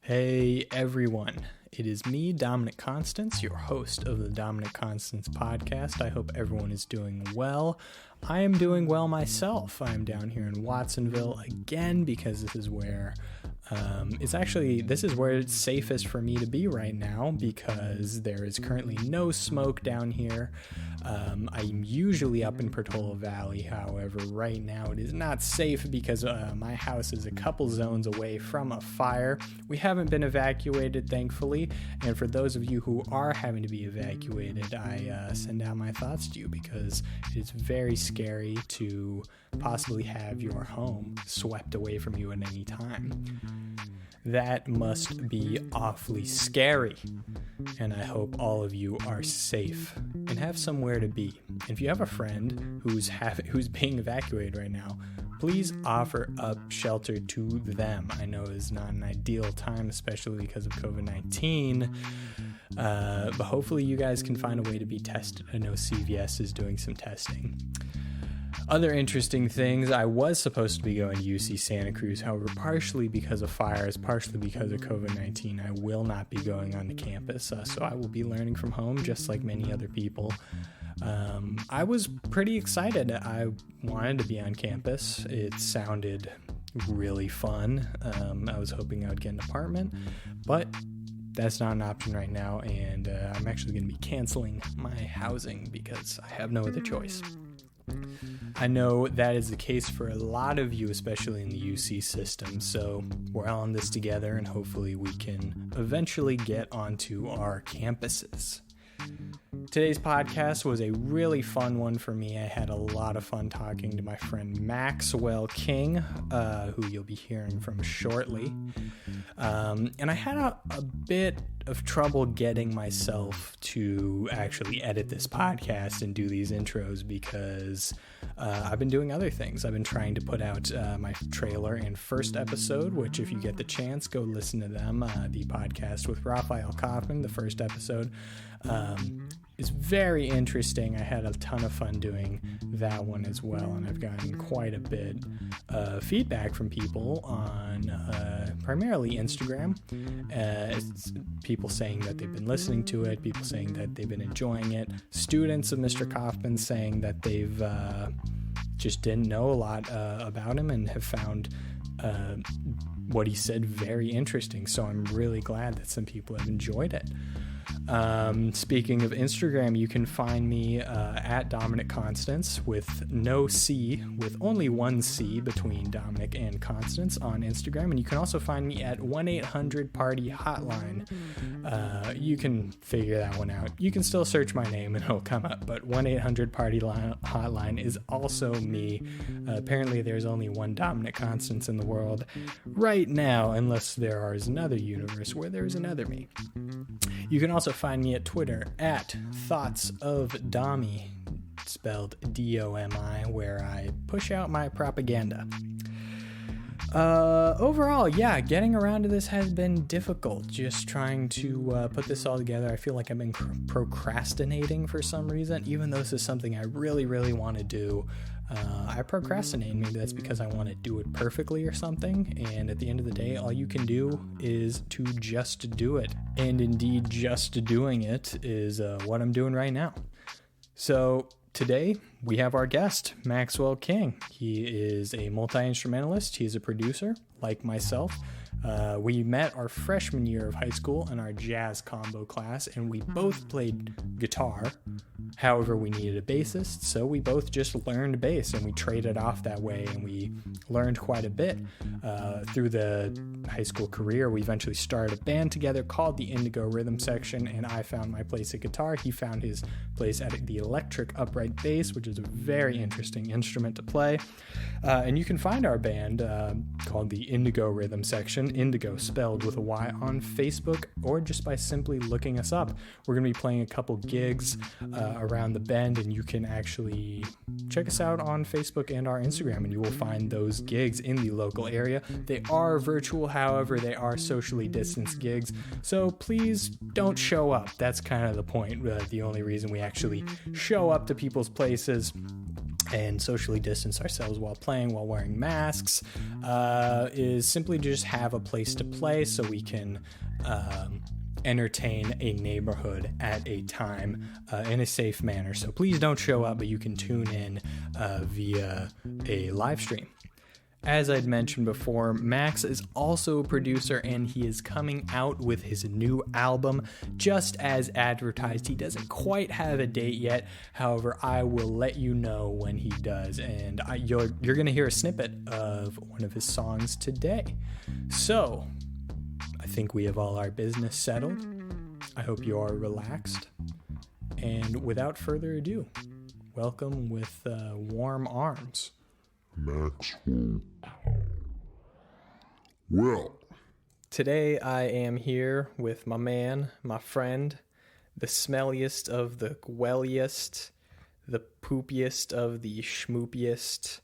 Hey everyone, it is me, Dominic Constance, your host of the Dominic Constance podcast. I hope everyone is doing well. I am doing well myself. I am down here in Watsonville again because this is where it's safest for me to be right now because there is currently no smoke down here. I'm usually up in Portola Valley. However, right now it is not safe because my house is a couple zones away from a fire. We haven't been evacuated, thankfully. And for those of you who are having to be evacuated, I send out my thoughts to you because it is very scary to possibly have your home swept away from you at any time. That must be awfully scary, and I hope all of you are safe and have somewhere to be. If you have a friend who's being evacuated right now, please offer up shelter to them. I know it's not an ideal time, especially because of COVID-19, but hopefully you guys can find a way to be tested. I know CVS is doing some testing. Other interesting things, I was supposed to be going to UC Santa Cruz, however, partially because of fires, partially because of COVID-19, I will not be going on the campus, so I will be learning from home just like many other people. I was pretty excited. I wanted to be on campus. It sounded really fun. I was hoping I would get an apartment, but that's not an option right now, and I'm actually going to be canceling my housing because I have no other choice. I know that is the case for a lot of you, especially in the UC system, so we're all in this together and hopefully we can eventually get onto our campuses. Today's podcast was a really fun one for me. I had a lot of fun talking to my friend Maxwell King, who you'll be hearing from shortly. And I had a bit of trouble getting myself to actually edit this podcast and do these intros because I've been doing other things. I've been trying to put out my trailer and first episode, which if you get the chance, go listen to them. The podcast with Raphael Kaufman, the first episode, is very interesting. I had a ton of fun doing that one as well, and I've gotten quite a bit of feedback from people on primarily Instagram. It's people saying that they've been listening to it, people saying that they've been enjoying it, students of Mr. Kaufman saying that they've just didn't know a lot about him and have found what he said very interesting. So I'm really glad that some people have enjoyed it. Speaking of Instagram, you can find me at Dominic Constance with no C, with only one C between Dominic and Constance on Instagram. And you can also find me at 1-800-PARTY-HOTLINE. You can figure that one out. You can still search my name and it'll come up, but 1-800-PARTY-HOTLINE is also me. Apparently there's only one Dominic Constance in the world right now, unless there is another universe where there's another me. You can also find me at Twitter at Thoughts of Domi, spelled D-O-M-I, where I push out my propaganda. Overall, yeah, getting around to this has been difficult. Just trying to put this all together. I feel like I've been procrastinating for some reason, even though this is something I really, really want to do. I procrastinate. Maybe that's because I want to do it perfectly or something. And at the end of the day, all you can do is to just do it. And indeed, just doing it is what I'm doing right now. So today, we have our guest, Maxwell King. He is a multi-instrumentalist. He's a producer, like myself. We met our freshman year of high school in our jazz combo class, and we both played guitar. However, we needed a bassist, so we both just learned bass, and we traded off that way, and we learned quite a bit through the high school career. We eventually started a band together called the Indigo Rhythm Section, and I found my place at guitar. He found his place at the electric upright bass, which is a very interesting instrument to play. And you can find our band called the Indigo Rhythm Section, Indigo spelled with a Y, on Facebook, or just by simply looking us up. We're going to be playing a couple gigs around the bend, and you can actually check us out on Facebook and our Instagram, and you will find those gigs in the local area. They are virtual, however, they are socially distanced gigs, so please don't show up. That's kind of the point. The only reason we actually show up to people's places and socially distance ourselves while playing, while wearing masks, is simply just have a place to play so we can entertain a neighborhood at a time in a safe manner. So please don't show up, but you can tune in via a live stream. As I'd mentioned before, Max is also a producer, and he is coming out with his new album just as advertised. He doesn't quite have a date yet. However, I will let you know when he does, and you're going to hear a snippet of one of his songs today. So, I think we have all our business settled. I hope you are relaxed. And without further ado, welcome with warm arms, Maxwell. Well, today I am here with my man, my friend, the smelliest of the welliest, the poopiest of the schmoopiest,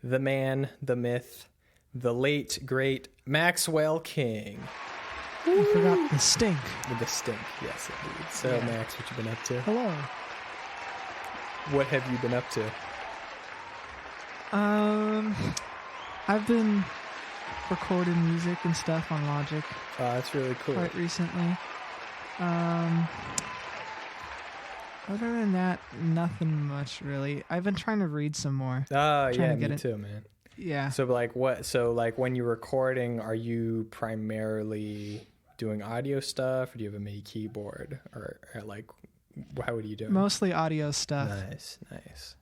the man, the myth, the late, great Maxwell King. I forgot the stink. With the stink, yes, indeed. So, Yeah. Max, what you been up to? Hello. What have you been up to? I've been recording music and stuff on Logic Oh, that's really cool. quite recently. Other than that, nothing much really. I've been trying to read some more. Oh, yeah, to get me it. too, man. Yeah. So, like, what? So, like, when you're recording, are you primarily doing audio stuff, or do you have a MIDI keyboard, or like, how would you do it? Mostly audio stuff. Nice, nice.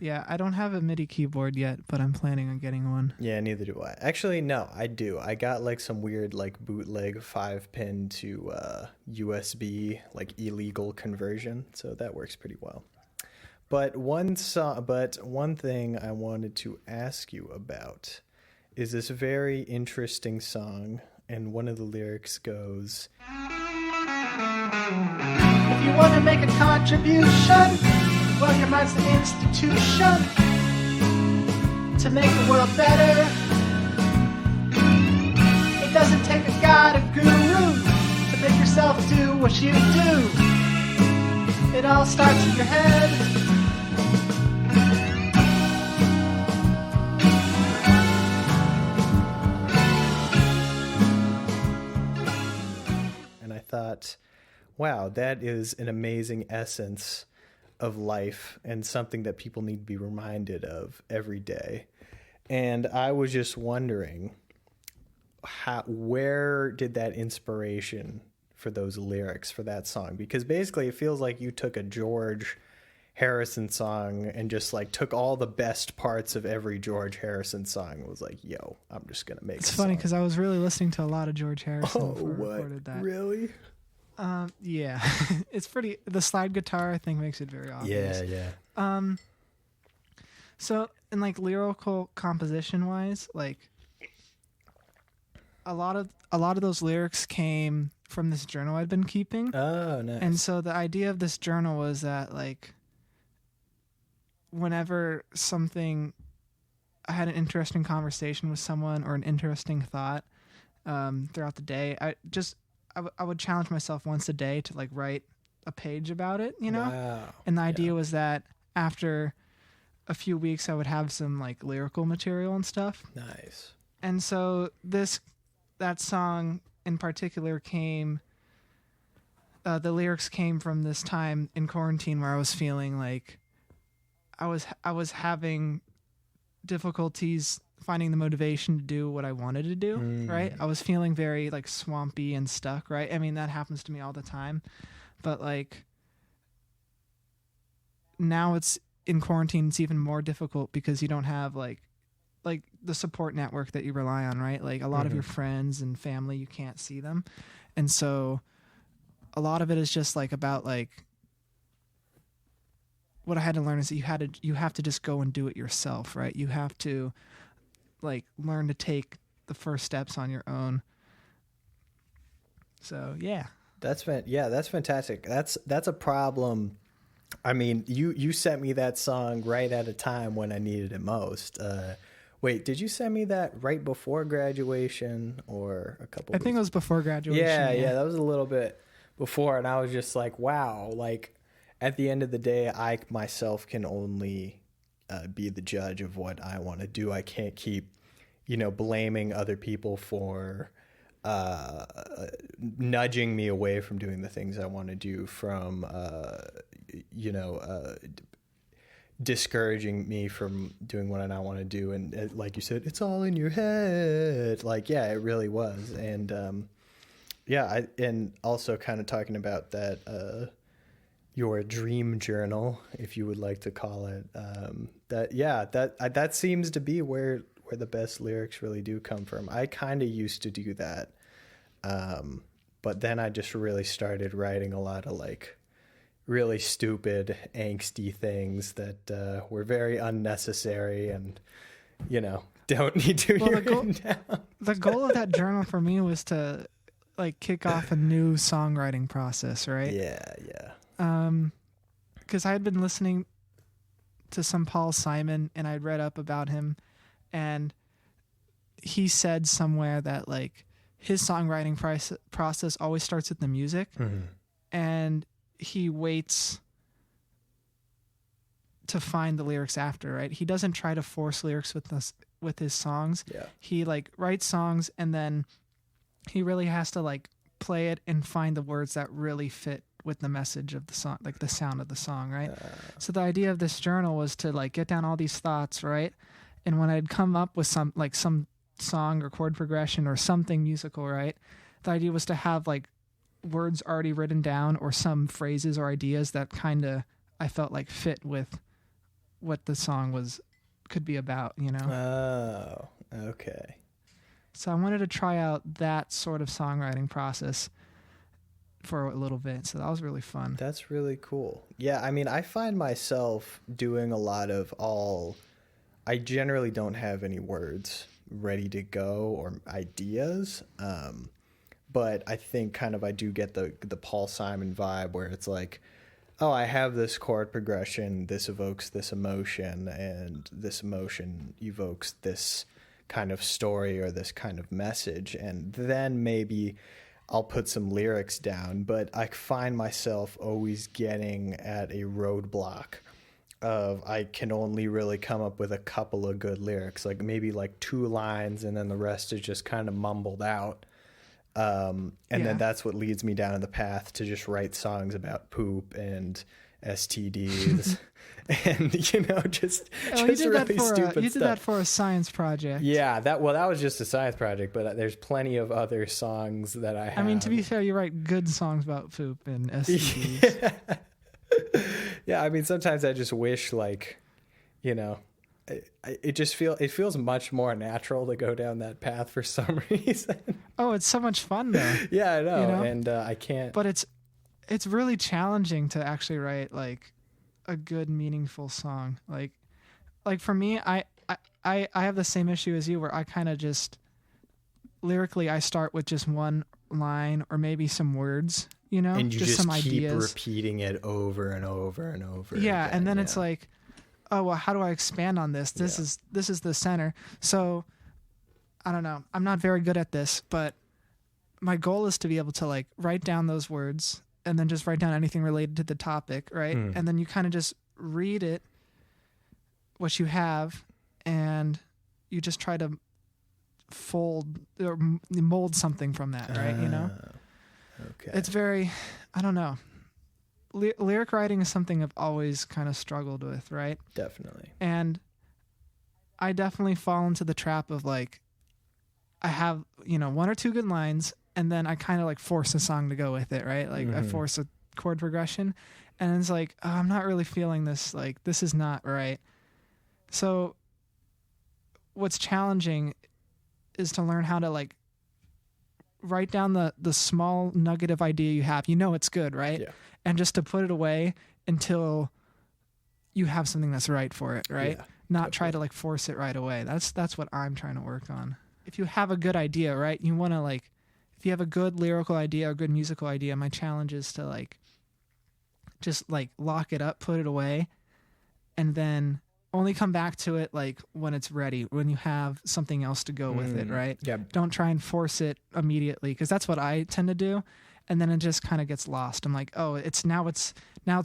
Yeah, I don't have a MIDI keyboard yet, but I'm planning on getting one. Yeah, neither do I. Actually, no, I do. I got like some weird like bootleg 5-pin to USB like illegal conversion, so that works pretty well. But one thing I wanted to ask you about is this very interesting song, and one of the lyrics goes, If you want to make a contribution, well, your mind's the institution to make the world better. It doesn't take a god, a guru, to make yourself do what you do. It all starts in your head. and I thought, wow, that is an amazing essence of life and something that people need to be reminded of every day. And I was just wondering, where did that inspiration for those lyrics for that song? Because basically it feels like you took a George Harrison song and just like took all the best parts of every George Harrison song and was like, yo, I'm just going to make It's a funny song. because I was really listening to a lot of George Harrison Oh, before I what? recorded that. Really? Yeah. It's pretty. The slide guitar, I think, makes it very obvious. Yeah, yeah. So, in like lyrical composition wise, like a lot of those lyrics came from this journal I'd been keeping. Oh, nice. And so the idea of this journal was that like whenever I had an interesting conversation with someone or an interesting thought throughout the day, I would challenge myself once a day to like write a page about it, you know? Wow. And the idea was that after a few weeks I would have some like lyrical material and stuff. Nice. And so that song in particular the lyrics came from this time in quarantine where I was feeling like I was having difficulties finding the motivation to do what I wanted to do, right? I was feeling very like swampy and stuck, right? I mean, that happens to me all the time. But like now it's in quarantine, it's even more difficult because you don't have like the support network that you rely on, right? Like a lot of your friends and family, you can't see them. And so a lot of it is just like about like what I had to learn is that you have to just go and do it yourself, right? You have to like learn to take the first steps on your own. So yeah. That's fantastic. That's a problem. I mean, you sent me that song right at a time when I needed it most. Wait, did you send me that right before graduation or a couple? I think it was before graduation. Yeah, that was a little bit before, and I was just like, wow, like at the end of the day, I myself can only be the judge of what I want to do. I can't keep, blaming other people for nudging me away from doing the things I want to do, from, discouraging me from doing what I want to do. And like you said, it's all in your head. Like, yeah, it really was. And and also kind of talking about that, your dream journal, if you would like to call it, that seems to be where the best lyrics really do come from. I kind of used to do that. But then I just really started writing a lot of like really stupid, angsty things that were very unnecessary and, don't need to be written down. The goal of that journal for me was to like kick off a new songwriting process, right? Yeah. Because I had been listening to some Paul Simon and I'd read up about him, and he said somewhere that like his songwriting process always starts with the music, and he waits to find the lyrics after, right? He doesn't try to force lyrics with his songs. Yeah. He like writes songs and then he really has to like play it and find the words that really fit with the message of the song, like the sound of the song, right? So the idea of this journal was to like get down all these thoughts, right? And when I'd come up with some song or chord progression or something musical, right? The idea was to have like words already written down or some phrases or ideas that kind of I felt like fit with what the song could be about, Oh, okay. So I wanted to try out that sort of songwriting process for a little bit. So that was really fun. That's really cool. Yeah, I mean, I find myself doing a lot of I generally don't have any words ready to go or ideas. But I think kind of I do get the Paul Simon vibe where it's like, oh, I have this chord progression, this evokes this emotion, and this emotion evokes this kind of story or this kind of message, and then maybe I'll put some lyrics down. But I find myself always getting at a roadblock of I can only really come up with a couple of good lyrics, like maybe like 2 lines, and then the rest is just kind of mumbled out. Then that's what leads me down the path to just write songs about poop and STDs and, just really stupid stuff. You did that for a science project. Yeah, that was just a science project, but there's plenty of other songs that I have. I mean, to be fair, you write good songs about poop and STDs. Yeah, I mean, sometimes I just wish like, it feels much more natural to go down that path for some reason. Oh, it's so much fun though. Yeah, I know. And I can't. But it's really challenging to actually write like a good, meaningful song. Like for me, I have the same issue as you, where I kind of just lyrically I start with just one line or maybe some words, and you just some keep ideas. Repeating it over and over and over. Yeah, again. and then it's like, oh well, how do I expand on this? This is the center. So I don't know. I'm not very good at this, but my goal is to be able to like write down those words and then just write down anything related to the topic, right? And then you kind of just read it, what you have, and you just try to fold or mold something from that, right? Okay. It's very, I don't know. Lyric writing is something I've always kind of struggled with, right? Definitely. And I definitely fall into the trap of like, I have, 1 or 2 good lines, and then I kind of like force a song to go with it, right? Like I force a chord progression, and it's like, oh, I'm not really feeling this. Like, this is not right. So what's challenging is to learn how to like write down the small nugget of idea you have. It's good, right? Yeah. And just to put it away until you have something that's right for it, right? Yeah, Not try to like force it right away. That's what I'm trying to work on. If you have a good idea, right? You want to like, if you have a good lyrical idea or good musical idea, my challenge is to like, just like lock it up, put it away, and then only come back to it like when it's ready, when you have something else to go with it, right? Yeah. Don't try and force it immediately, because that's what I tend to do. and then it just kind of gets lost. I'm like, oh, now it's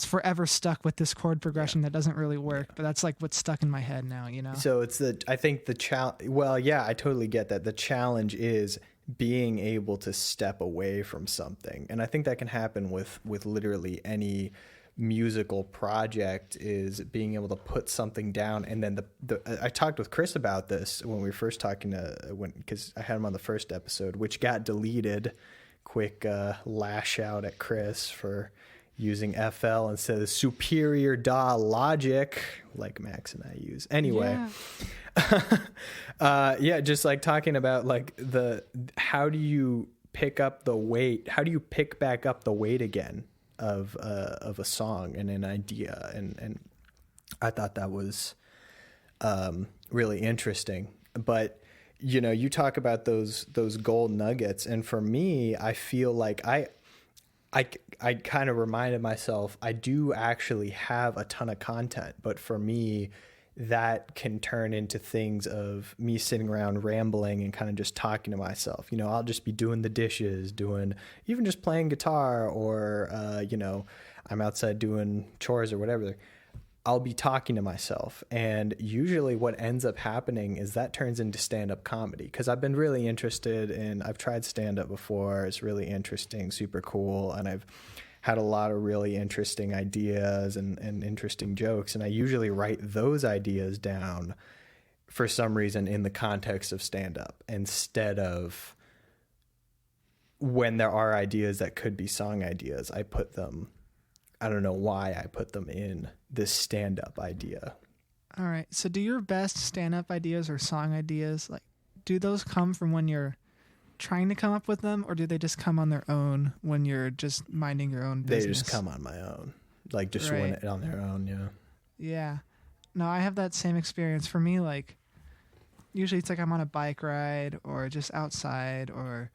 forever stuck with this chord progression that doesn't really work. But that's like what's stuck in my head now, you know? So I think the challenge, well, yeah, I totally get that. The challenge is being able to step away from something. And I think that can happen with literally any musical project, is being able to put something down. And then I talked with Chris about this when we were first talking because I had him on the first episode, which got deleted. Quick lash out at Chris for using FL instead of superior DAW logic like Max and I use. Anyway, yeah, just like talking about like how do you pick up the weight? How do you pick back up the weight again of a song and an idea? And I thought that was really interesting. But you know, you talk about those gold nuggets, and for me, I feel like I kind of reminded myself I do actually have a ton of content, but for me, that can turn into things of me sitting around rambling and kind of just talking to myself. You know, I'll just be doing the dishes, even just playing guitar, or you know, I'm outside doing chores or whatever. I'll be talking to myself, and usually what ends up happening is that turns into stand-up comedy, because I've been really interested in, I've tried stand-up before. It's really interesting, super cool, and I've had a lot of really interesting ideas and interesting jokes, and I usually write those ideas down for some reason in the context of stand-up, instead of when there are ideas that could be song ideas, I don't know why I put them in this stand-up idea. All right. So do your best stand-up ideas or song ideas, like, do those come from when you're trying to come up with them, or do they just come on their own when you're just minding your own business? They just come on my own. Like, just when on their own, yeah. Yeah. No, I have that same experience. For me, like, usually it's like I'm on a bike ride or just outside or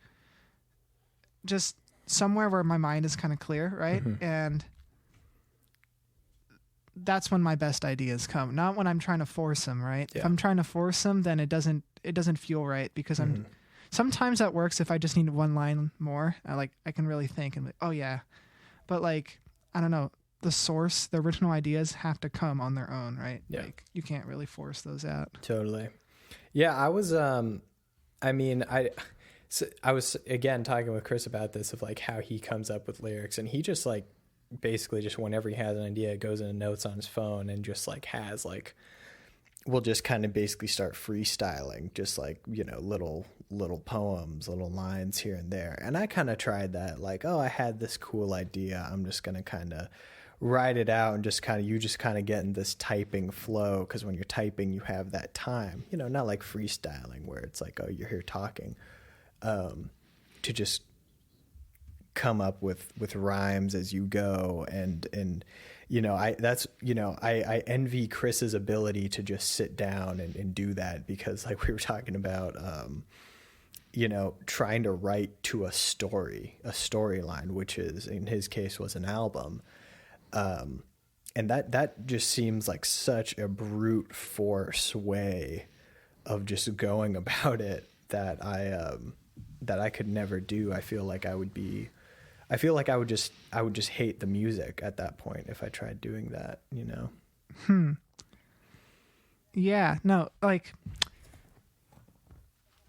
just somewhere where my mind is kind of clear, right? Mm-hmm. And that's when my best ideas come, not when I'm trying to force them, right? Yeah. If I'm trying to force them, then it doesn't feel right, because sometimes that works if I just need one line more. I can really think and oh yeah. But like, I don't know, the original ideas have to come on their own, right? Yeah. Like, you can't really force those out. Totally. Yeah. I was, I was again talking with Chris about this, of like how he comes up with lyrics, and he just like, basically just whenever he has an idea, goes into notes on his phone and just like we'll just kind of basically start freestyling, just like, you know, little poems, little lines here and there. And I kind of tried that, like, oh, I had this cool idea, I'm just going to kind of write it out, and you just kind of get in this typing flow, because when you're typing, you have that time, you know, not like freestyling where it's like, oh, you're here talking, to just come up with rhymes as you go. And you know, I envy Chris's ability to just sit down and do that, because like we were talking about, you know, trying to write to a storyline, which is, in his case, was an album. And that just seems like such a brute force way of just going about it that I could never do. I feel like I would just hate the music at that point if I tried doing that, you know? Yeah, no, like,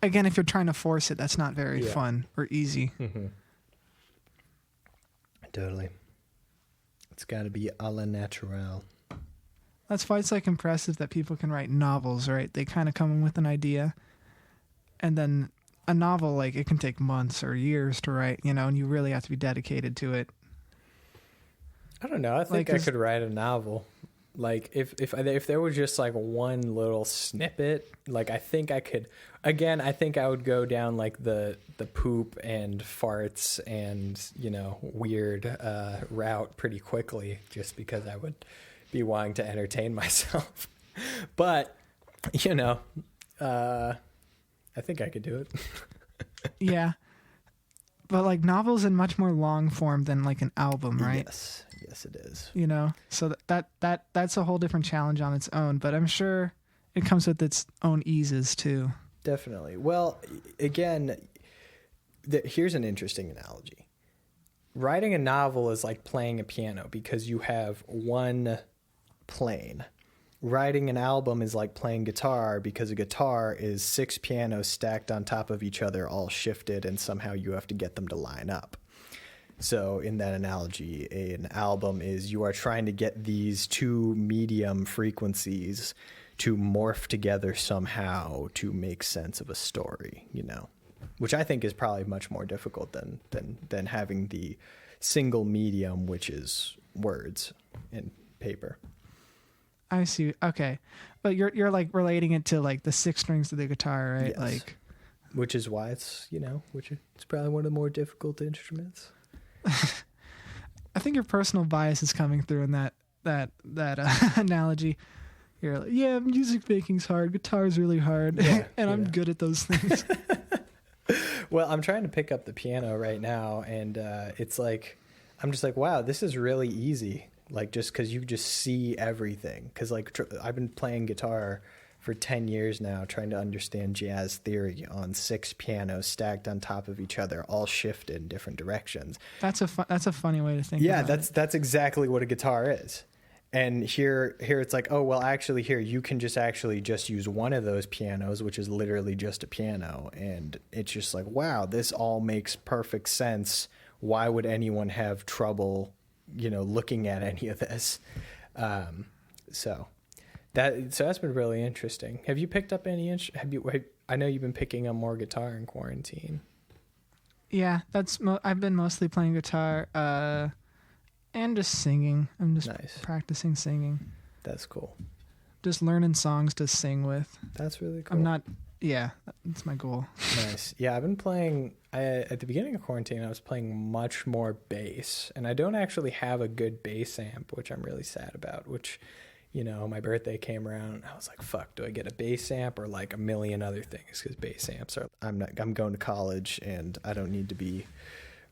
Again, if you're trying to force it, that's not very fun or easy. Mm-hmm. Totally. It's got to be a la naturel. That's why it's like impressive that people can write novels, right? They kind of come in with an idea, and then a novel, like, it can take months or years to write, you know, and you really have to be dedicated to it. I don't know. I think I could write a novel. Like, if there was just like one little snippet, like, I think I could. Again, I think I would go down like the poop and farts and, you know, weird route pretty quickly, just because I would be wanting to entertain myself. But, you know, I think I could do it. Yeah. But like, novels in much more long form than like an album, right? Yes, it is. You know, so that's a whole different challenge on its own, but I'm sure it comes with its own eases too. Definitely. Well, again, here's an interesting analogy. writing a novel is like playing a piano because you have one plane. Writing an album is like playing guitar because a guitar is 6 pianos stacked on top of each other, all shifted, and somehow you have to get them to line up. So in that analogy, an album is you are trying to get these 2 medium frequencies to morph together somehow to make sense of a story, you know, which I think is probably much more difficult than having the single medium, which is words and paper. I see. Okay. But you're like relating it to like the 6 strings of the guitar, right? Yes. Like, which is why it's, you know, which it's probably one of the more difficult instruments. I think your personal bias is coming through in that analogy. You're like, yeah, music making's hard, guitar's really hard, Yeah, and I'm good at those things. Well, I'm trying to pick up the piano right now, and it's like, I'm just like, wow, this is really easy. Like, just because you just see everything. Because, like, I've been playing guitar for 10 years now, trying to understand jazz theory on 6 pianos stacked on top of each other, all shifted in different directions. That's a funny way to think. Yeah, about that's exactly what a guitar is. And here it's like, oh, well, actually here you can just use one of those pianos, which is literally just a piano. And it's just like, wow, this all makes perfect sense. Why would anyone have trouble, you know, looking at any of this? So that's been really interesting. Have you picked up any I know you've been picking up more guitar in quarantine. Yeah, I've been mostly playing guitar and just singing. I'm just practicing singing. That's cool. Just learning songs to sing with. That's really cool. That's my goal. Nice. Yeah, I've been playing, at the beginning of quarantine, I was playing much more bass, and I don't actually have a good bass amp, which I'm really sad about, which, you know, my birthday came around, and I was like, fuck, do I get a bass amp or like a million other things? Because bass amps I'm going to college, and I don't need to be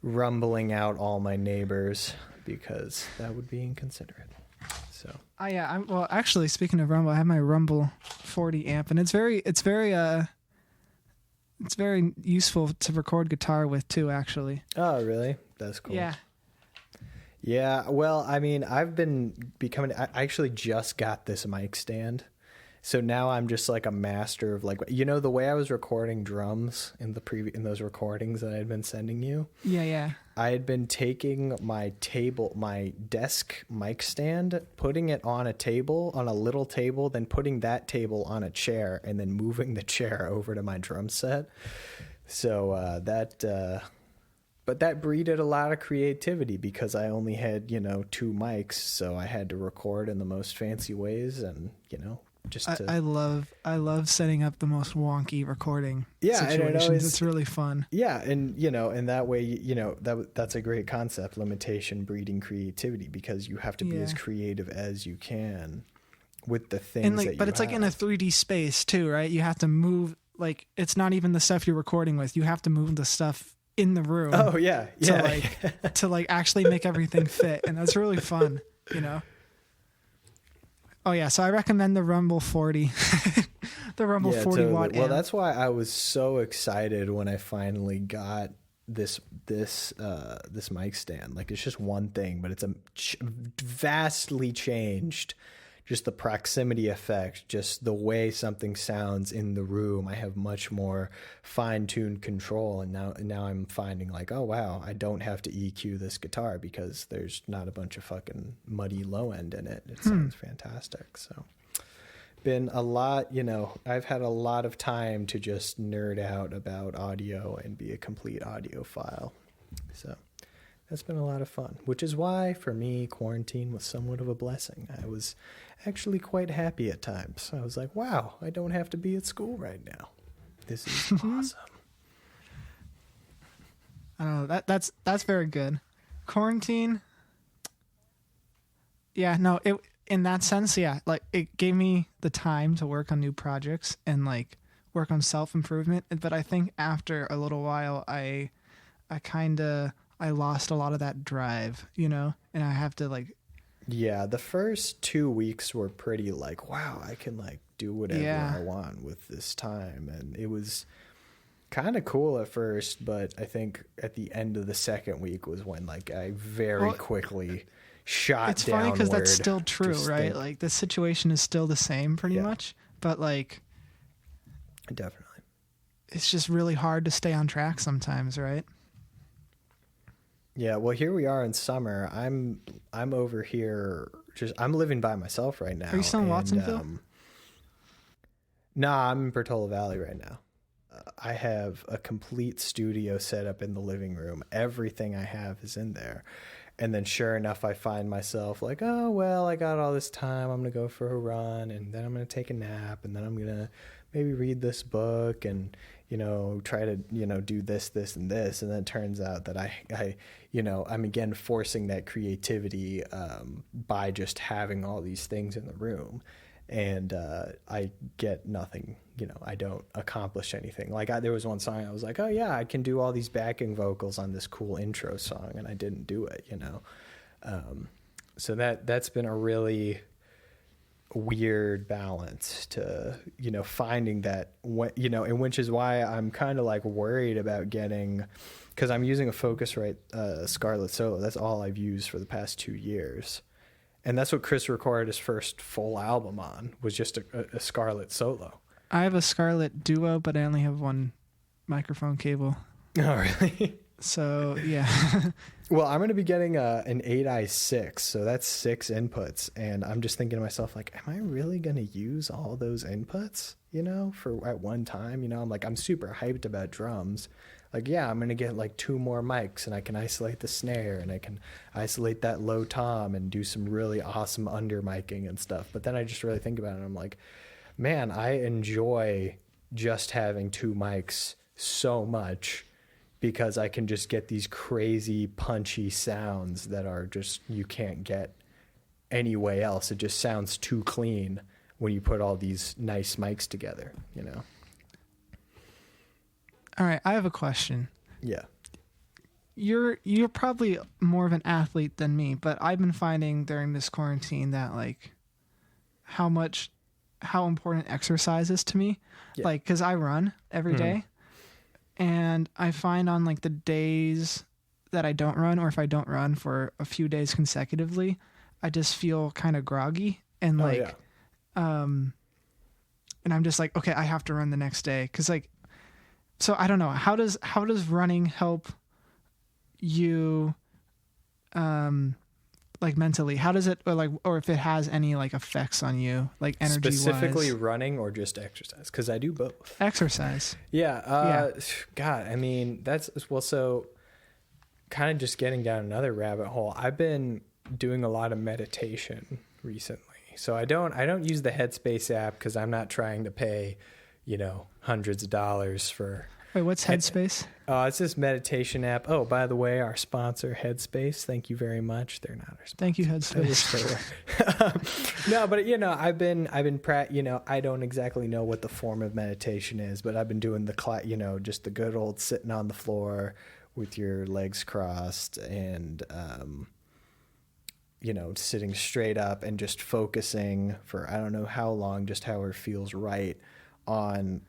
rumbling out all my neighbors because that would be inconsiderate. So. Well, actually, speaking of Rumble, I have my Rumble 40 amp, and it's very useful to record guitar with too. Actually. Oh, really? That's cool. Yeah. Yeah. Well, I mean, I've been becoming. I actually just got this mic stand, so now I'm just like a master of, like, you know, the way I was recording drums in those recordings that I had been sending you. Yeah. I had been taking my desk mic stand, putting it on a little table, then putting that table on a chair, and then moving the chair over to my drum set. So but that breeded a lot of creativity because I only had, you know, 2 mics, so I had to record in the most fancy ways, and, you know, I love setting up the most wonky recording situations. It's really fun. Yeah, and, you know, and that way, you know, that's a great concept, limitation breeding creativity, because you have to be as creative as you can with the things that you but it's have. like in a 3D space too, right? You have to move, like, it's not even the stuff you're recording with. You have to move the stuff in the room. Oh yeah. To actually make everything fit, and that's really fun, you know. Oh yeah, so I recommend the Rumble 40, the Rumble 40 totally. watt. Well, amp. that's why I was so excited when I finally got this mic stand. Like, it's just one thing, but it's vastly changed. Just the proximity effect, just the way something sounds in the room. I have much more fine-tuned control, and now I'm finding, like, oh wow, I don't have to EQ this guitar because there's not a bunch of fucking muddy low end in it. It sounds fantastic. So, been a lot, you know, I've had a lot of time to just nerd out about audio and be a complete audiophile. So that's been a lot of fun, which is why, for me, quarantine was somewhat of a blessing. I was actually quite happy at times. I was like, wow, I don't have to be at school right now. This is awesome. I don't know. That's very good. Quarantine. Yeah, no, in that sense, yeah, like, it gave me the time to work on new projects and, like, work on self-improvement. But I think after a little while, I lost a lot of that drive, you know, and I have to, like. Yeah, the first 2 weeks were pretty, like, wow, I can, like, do whatever I want with this time. And it was, kind of cool at first, but I think at the end of the second week was when like I very quickly shot It's downward. funny because that's still true, Just right? think- Like the situation is still the same pretty much, but like Definitely. it's just really hard to stay on track sometimes, right? Yeah, well, here we are in summer. I'm over here. I'm living by myself right now. Are you still in Watsonville? Nah, I'm in Portola Valley right now. I have a complete studio set up in the living room. Everything I have is in there. And then sure enough, I find myself like, oh, well, I got all this time. I'm going to go for a run, and then I'm going to take a nap, and then I'm going to maybe read this book and, try to, do this, and this. And then it turns out that I'm again forcing that creativity by just having all these things in the room. And I get nothing, I don't accomplish anything. Like there was one song I was like, oh yeah, I can do all these backing vocals on this cool intro song, and I didn't do it, So that's been a really weird balance to, finding that, and which is why I'm kind of like worried about getting, because I'm using a Focusrite Scarlett Solo. That's all I've used for the past 2 years. And that's what Chris recorded his first full album on, was just a Scarlett Solo. I have a Scarlett Duo, but I only have one microphone cable. Oh, really? So, yeah. Well, I'm going to be getting an 8i6, so that's 6 inputs. And I'm just thinking to myself, like, am I really going to use all those inputs, for at one time? I'm super hyped about drums. Like, yeah, I'm going to get like 2 more mics, and I can isolate the snare, and I can isolate that low tom and do some really awesome under miking and stuff. But then I just really think about it, and I'm like, man, I enjoy just having 2 mics so much, because I can just get these crazy punchy sounds that are just, you can't get any way else. It just sounds too clean when you put all these nice mics together, All right, I have a question. Yeah. You're probably more of an athlete than me, but I've been finding during this quarantine that like how important exercise is to me. Yeah. Like, cause I run every day, and I find on like the days that I don't run, or if I don't run for a few days consecutively, I just feel kind of groggy and like, and I'm just like, okay, I have to run the next day. Cause like, so I don't know, how does running help you, like mentally? How does it, or if it has any like effects on you, like energy Specifically wise? running or just exercise? Because I do both. Exercise. Yeah. God, I mean, so kind of just getting down another rabbit hole. I've been doing a lot of meditation recently. So I don't use the Headspace app, because I'm not trying to pay, hundreds of dollars for. Wait, what's Headspace? It's this meditation app. Oh, by the way, our sponsor, Headspace. Thank you very much. They're not our sponsor. Thank you, Headspace. No, but I've been I don't exactly know what the form of meditation is, but I've been doing just the good old sitting on the floor with your legs crossed and sitting straight up and just focusing for I don't know how long, just however feels right, on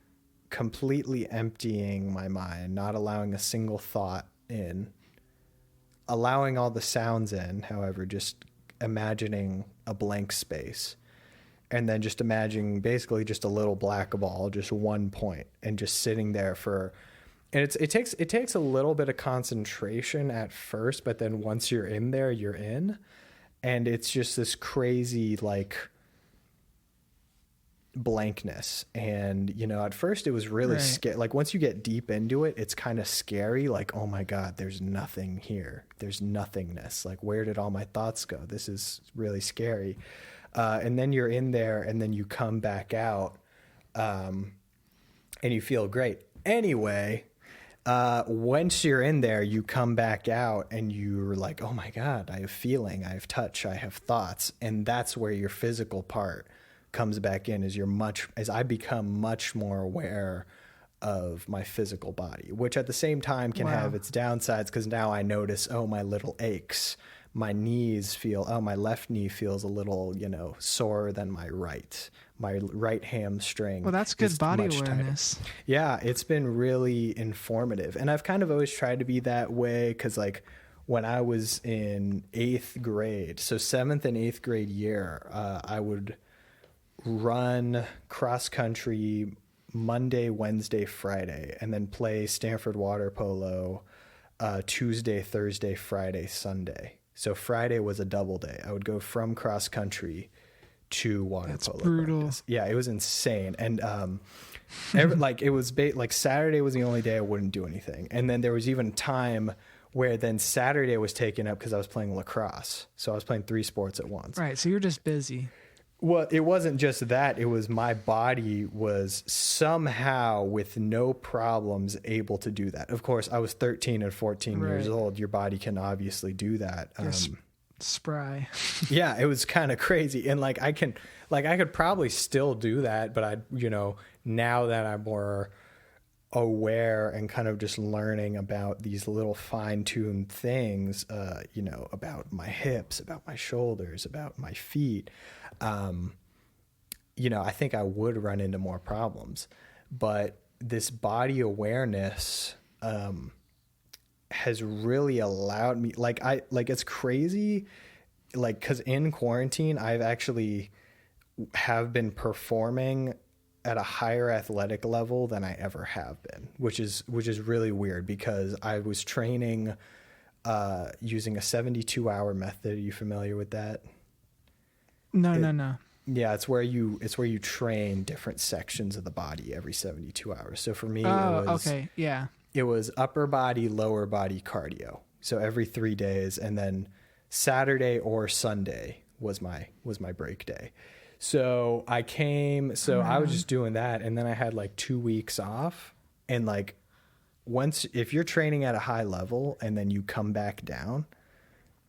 completely emptying my mind, not allowing a single thought in, allowing all the sounds in, however, just imagining a blank space, and then just imagining basically just a little black ball, just one point, and just sitting there and it takes a little bit of concentration at first, but then once you're in there, you're in, and it's just this crazy like blankness. And at first it was really scary. Like once you get deep into it, it's kind of scary, like, oh my god, there's nothing here, there's nothingness, like where did all my thoughts go? This is really scary. And then you're in there, and then you come back out, and you feel great anyway. Once you're in there, you come back out and you're like, oh my god, I have feeling, I have touch, I have thoughts. And that's where your physical part comes back in, as I become much more aware of my physical body, which at the same time can have its downsides, because now I notice, oh, my little aches, my knees feel, my left knee feels a little, sore than my right. My right hamstring. Well, that's good is body much tighter. awareness. Yeah, it's been really informative. And I've kind of always tried to be that way because, like, when I was in 8th grade, so 7th and 8th grade year, I would run cross country Monday, Wednesday, Friday, and then play Stanford water polo Tuesday, Thursday, Friday, Sunday. So Friday was a double day. I would go from cross country to water That's polo brutal. practice. Yeah, it was insane. And it was like Saturday was the only day I wouldn't do anything. And then there was even time where then Saturday was taken up because I was playing lacrosse. So I was playing 3 sports at once. Right. So you're just busy. Well, it wasn't just that. It was my body was somehow with no problems able to do that. Of course, I was 13 and 14 years Right. old. Your body can obviously do that. Spry. Yeah, it was kind of crazy. And I could probably still do that, but now that I'm more aware and kind of just learning about these little fine-tuned things, about my hips, about my shoulders, about my feet, I think I would run into more problems. But this body awareness has really allowed me, it's crazy, because in quarantine, I've actually have been performing at a higher athletic level than I ever have been, which is really weird because I was training using a 72-hour method. Are you familiar with that? No. Yeah, it's where you train different sections of the body every 72 hours. So for me, okay. Yeah. it was upper body, lower body cardio. So every 3 days, and then Saturday or Sunday was my break day. So I was just doing that, and then I had 2 weeks off, and if you're training at a high level and then you come back down,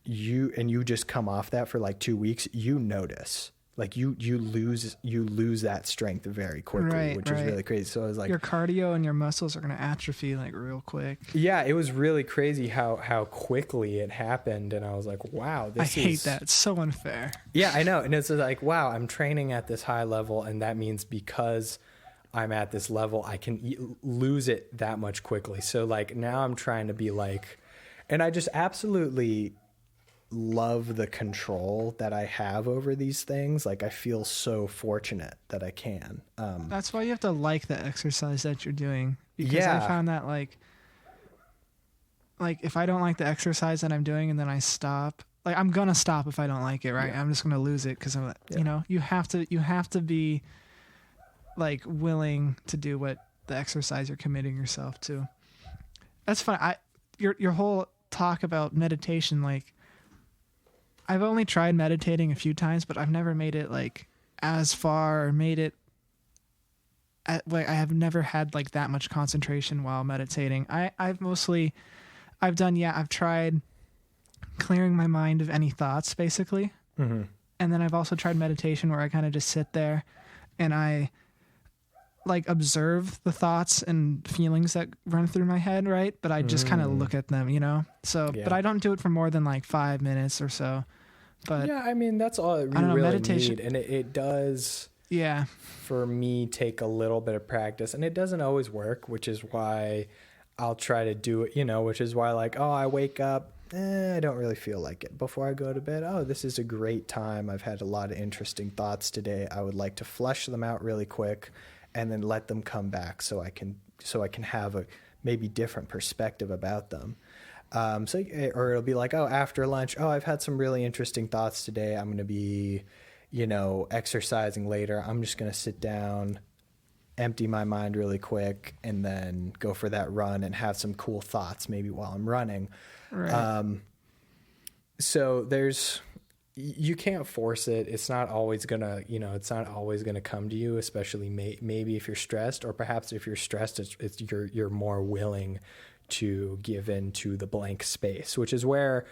you just come off that for 2 weeks, you notice. You lose that strength very quickly, which is really crazy. So I was your cardio and your muscles are going to atrophy real quick. Yeah, it was really crazy how quickly it happened. And I was like, wow, I hate that. It's so unfair. Yeah, I know. And it's wow, I'm training at this high level. And that means because I'm at this level, I can lose it that much quickly. So now I'm trying to be and I just absolutely love the control that I have over these things. I feel so fortunate that I can. That's why you have to like the exercise that you're doing. Because Yeah. I found that if I don't like the exercise that I'm doing and then I stop, I'm gonna stop if I don't like it, right? Yeah. I'm just gonna lose it because you have to be willing to do what the exercise you're committing yourself to. That's fine. Your whole talk about meditation, I've only tried meditating a few times, but I've never made it as far or made it I have never had that much concentration while meditating. I've tried clearing my mind of any thoughts basically. Mm-hmm. And then I've also tried meditation where I kind of just sit there and I observe the thoughts and feelings that run through my head, right? But I just kind of look at them, So, yeah. But I don't do it for more than 5 minutes or so. But yeah, I mean, that's all you really meditation. Need. And it does, for me, take a little bit of practice. And it doesn't always work, which is why I'll try to do it, which is why I wake up, I don't really feel like it. Before I go to bed, this is a great time. I've had a lot of interesting thoughts today. I would like to flush them out really quick and then let them come back so I can have a maybe different perspective about them. Or it'll be after lunch, I've had some really interesting thoughts today. I'm going to be, exercising later. I'm just going to sit down, empty my mind really quick, and then go for that run and have some cool thoughts maybe while I'm running. Right. So you can't force it. It's not always gonna come to you, especially maybe if you're stressed, or perhaps if you're stressed, you're more willing to give in to the blank space, which is where,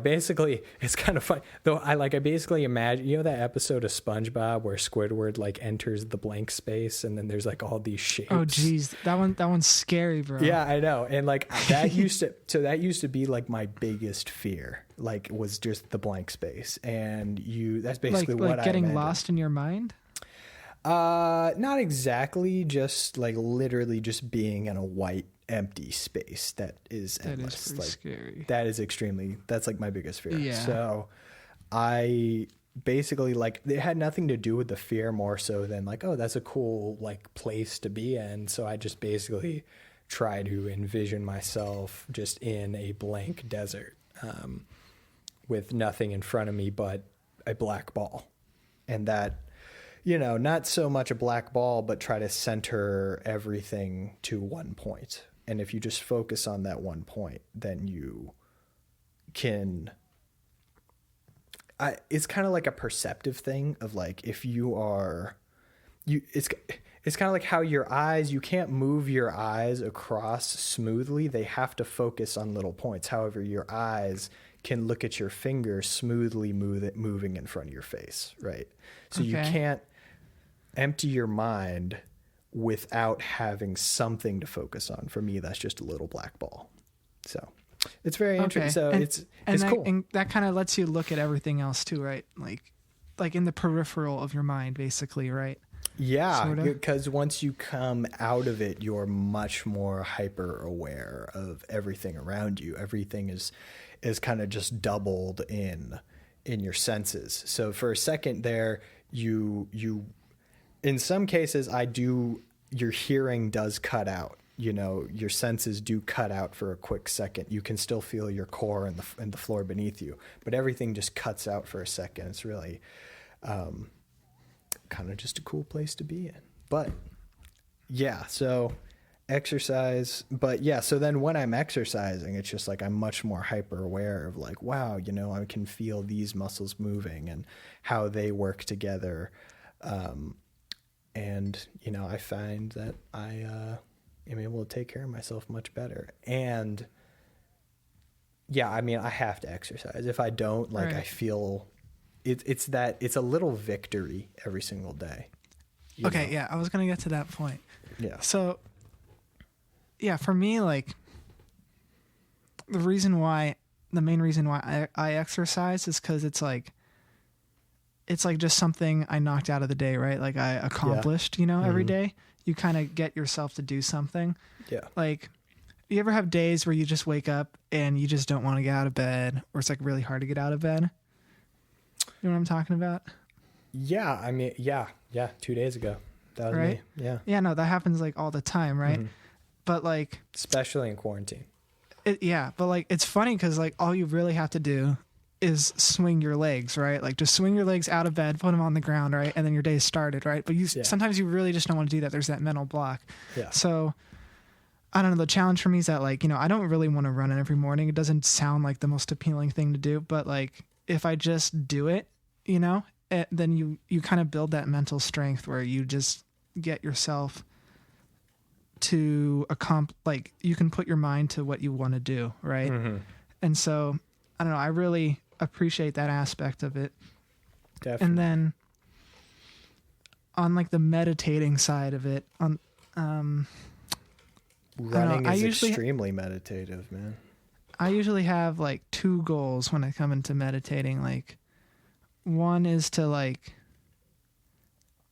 basically it's kind of fun though. I basically imagine, that episode of SpongeBob where Squidward like enters the blank space and then there's like all these shapes. Oh geez, that one's scary, bro. Yeah, I know. And like that used to be like my biggest fear, like was just the blank space. And that's basically what like getting I imagine. lost in your mind. Not exactly, just like literally just being in a white empty space that is endless. That is pretty scary. That's like my biggest fear. Yeah. So I basically it had nothing to do with the fear, more so than like, oh, that's a cool like place to be in. So I just basically try to envision myself just in a blank desert, with nothing in front of me but a black ball. And that, not so much a black ball, but try to center everything to one point. And if you just focus on that one point, then you can, it's kind of like a perceptive thing of like, if it's kind of like how your eyes, you can't move your eyes across smoothly. They have to focus on little points. However, your eyes can look at your finger smoothly moving in front of your face, right? So you can't empty your mind without having something to focus on. For me, that's just a little black ball. So it's very interesting. So it's cool. And that kind of lets you look at everything else too, right? Like in the peripheral of your mind, basically, right? Yeah, Sorta. because once you come out of it, you're much more hyper aware of everything around you. Everything is kind of just doubled in your senses. So for a second there, you in some cases your hearing does cut out. Your senses do cut out for a quick second. You can still feel your core and the floor beneath you, but everything just cuts out for a second. It's really kind of just a cool place to be in. But yeah, so exercise. But yeah, so then when I'm exercising, it's just like I'm much more hyper aware of like, wow, I can feel these muscles moving and how they work together. And I find that I am able to take care of myself much better. And yeah, I mean, I have to exercise. If I don't, like, right. I feel it's a little victory every single day. Okay, yeah, I was gonna get to that point. Yeah. So, yeah, for me, like, the main reason why I exercise is because it's like just something I knocked out of the day, right? Like I accomplished, every day. You kind of get yourself to do something. Yeah. Like, you ever have days where you just wake up and you just don't want to get out of bed, or it's like really hard to get out of bed? You know what I'm talking about? Yeah. I mean, yeah. 2 days ago. That was right? me. Yeah. Yeah, no, that happens like all the time, right? Mm-hmm. But like, especially in quarantine. But like, it's funny because like all you really have to do is swing your legs, right? Like just swing your legs out of bed, put them on the ground, right? And then your day's started, right? But sometimes you really just don't want to do that. There's that mental block. Yeah. So I don't know. The challenge for me is that like, I don't really want to run it every morning. It doesn't sound like the most appealing thing to do, but like if I just do it, then you kind of build that mental strength where you just get yourself to like you can put your mind to what you want to do, right? Mm-hmm. And so I don't know, I really appreciate that aspect of it. Definitely. And then on like the meditating side of it, running is extremely meditative, man. I usually have like two goals when I come into meditating. Like, one is to like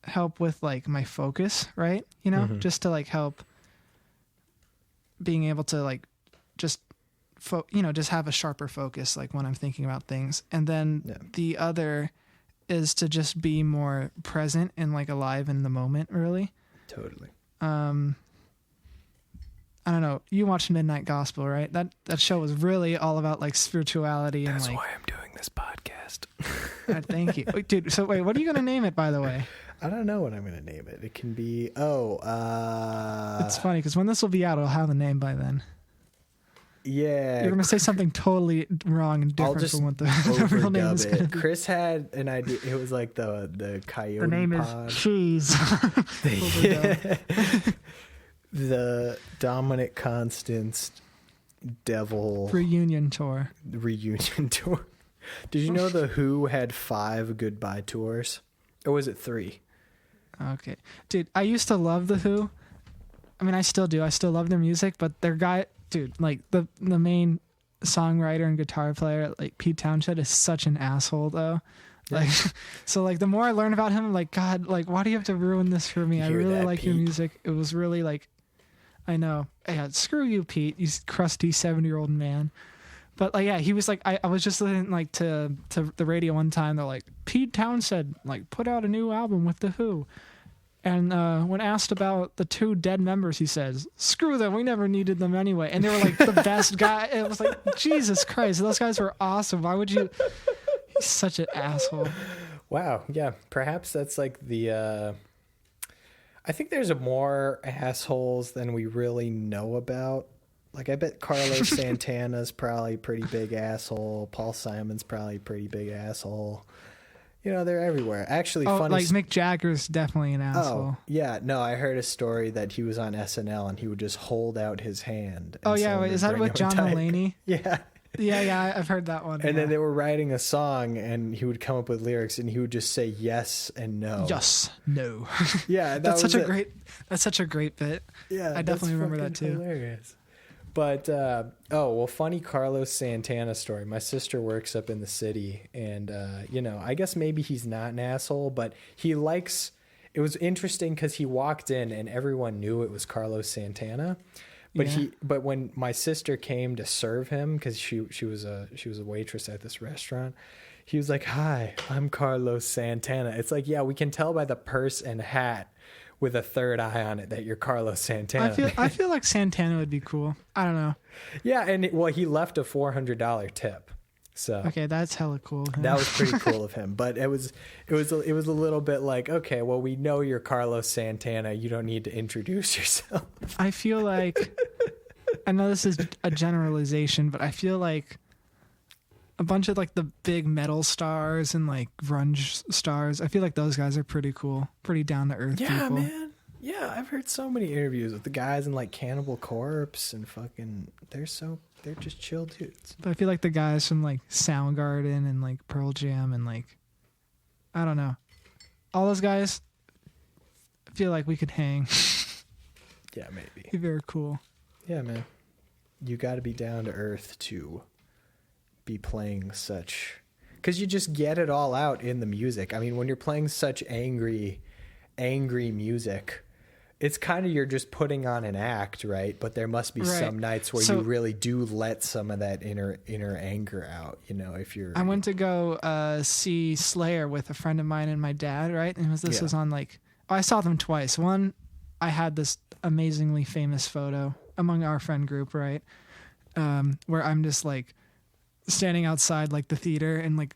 help with like my focus, right? Mm-hmm. Just to like help being able to like just just have a sharper focus like when I'm thinking about things. And then the other is to just be more present and like alive in the moment, really. Totally. I don't know. You watched Midnight Gospel, right? That show was really all about like spirituality and That's like. why I'm doing this podcast. Thank you, dude. So wait, what are you gonna name it, by the way? I don't know what I'm gonna name it. It can be It's funny because when this will be out, it'll have a name by then. Yeah. You're gonna say something totally wrong and different from what the real name is gonna be. Chris had an idea. It was like the coyote. The name pod. is Cheese. The Dominic Constance devil reunion tour. reunion tour. Did you know the Who had 5 goodbye tours? Or was it 3? Okay. Dude, I used to love The Who. I mean, I still do. I still love their music, but their guy, dude, like the main songwriter and guitar player, like Pete Townshend, is such an asshole though. Like, so like the more I learn about him, I'm like, God, like, why do you have to ruin this for me? I really like your music. It was really like, I know. Yeah, screw you, Pete, you crusty 70-year-old man. But like, yeah, he was like, I was just listening like to the radio one time. They're like, Pete Townshend like put out a new album with The Who. And when asked about the 2 dead members, he says, screw them, we never needed them anyway. And they were like the best guy. It was like, Jesus Christ, those guys were awesome. Why would you? He's such an asshole. Wow. Yeah. Perhaps that's like the, I think there's more assholes than we really know about. Like, I bet Carlos Santana's probably a pretty big asshole. Paul Simon's probably a pretty big asshole. You know, they're everywhere. Actually, funny. Like Mick Jagger's definitely an asshole. Oh, yeah. No, I heard a story that he was on SNL and he would just hold out his hand. Oh, yeah. Wait, is that with John Mulaney? Yeah. Yeah, I've heard that one. And then they were writing a song and he would come up with lyrics and he would just say yes and no. Yes, no. Yeah, that's such a great bit. Yeah, I definitely remember that too. Hilarious. But funny Carlos Santana story. My sister works up in the city, and you know, I guess maybe he's not an asshole, but he likes. It was interesting because he walked in and everyone knew it was Carlos Santana, but but when my sister came to serve him, because she was a waitress at this restaurant, he was like, "Hi, I'm Carlos Santana." It's like, yeah, we can tell by the purse and hat with a third eye on it that you're Carlos Santana. I feel like Santana would be cool. I don't know. Yeah, and he left a $400 tip. So okay, that's hella cool. That was pretty cool of him. But it was a little bit like, okay, well, we know you're Carlos Santana. You don't need to introduce yourself. I feel like, I know this is a generalization, but I feel like a bunch of like the big metal stars and like grunge stars, I feel like those guys are pretty cool, pretty down to earth people. Yeah, man. Yeah, I've heard so many interviews with the guys in like Cannibal Corpse and fucking, they're just chill dudes. But I feel like the guys from like Soundgarden and like Pearl Jam and like, I don't know, all those guys, I feel like we could hang. Yeah, maybe. Be very cool. Yeah, man. You got to be down to earth to be playing such, because you just get it all out in the music. I mean, when you're playing such angry music, it's kind of, you're just putting on an act, right? But there must be some nights where you really do let some of that inner anger out, you know, if you're... I went to go see Slayer with a friend of mine and my dad, right? And this was on like, I saw them twice. One, I had this amazingly famous photo among our friend group, right? Where I'm just like standing outside like the theater and like,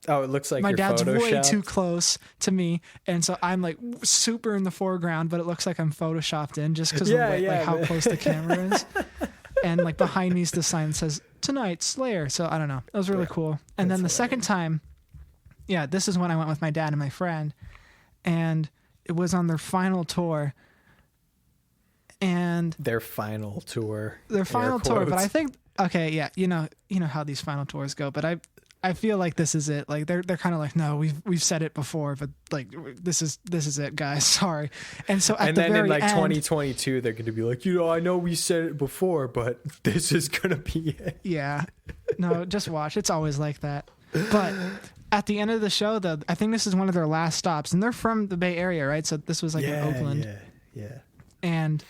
oh, it looks like my dad's photoshopped. way too close to me, and so I'm like super in the foreground, but it looks like I'm photoshopped in just because of like how close the camera is. And like behind me is the sign that says "Tonight Slayer." So I don't know. It was really cool. And then the second time, this is when I went with my dad and my friend, and it was on their final tour. And their final tour. But I think you know how these final tours go, but I feel like this is it. Like they're kind of like, no, we've said it before, but like this is it, guys. Sorry. And so at the very in like end, 2022, they're going to be like, you know, I know we said it before, but this is going to be it. Yeah. No, just watch. It's always like that. But at the end of the show, though, I think this is one of their last stops, and they're from the Bay Area, right? So this was like in Oakland. Yeah. And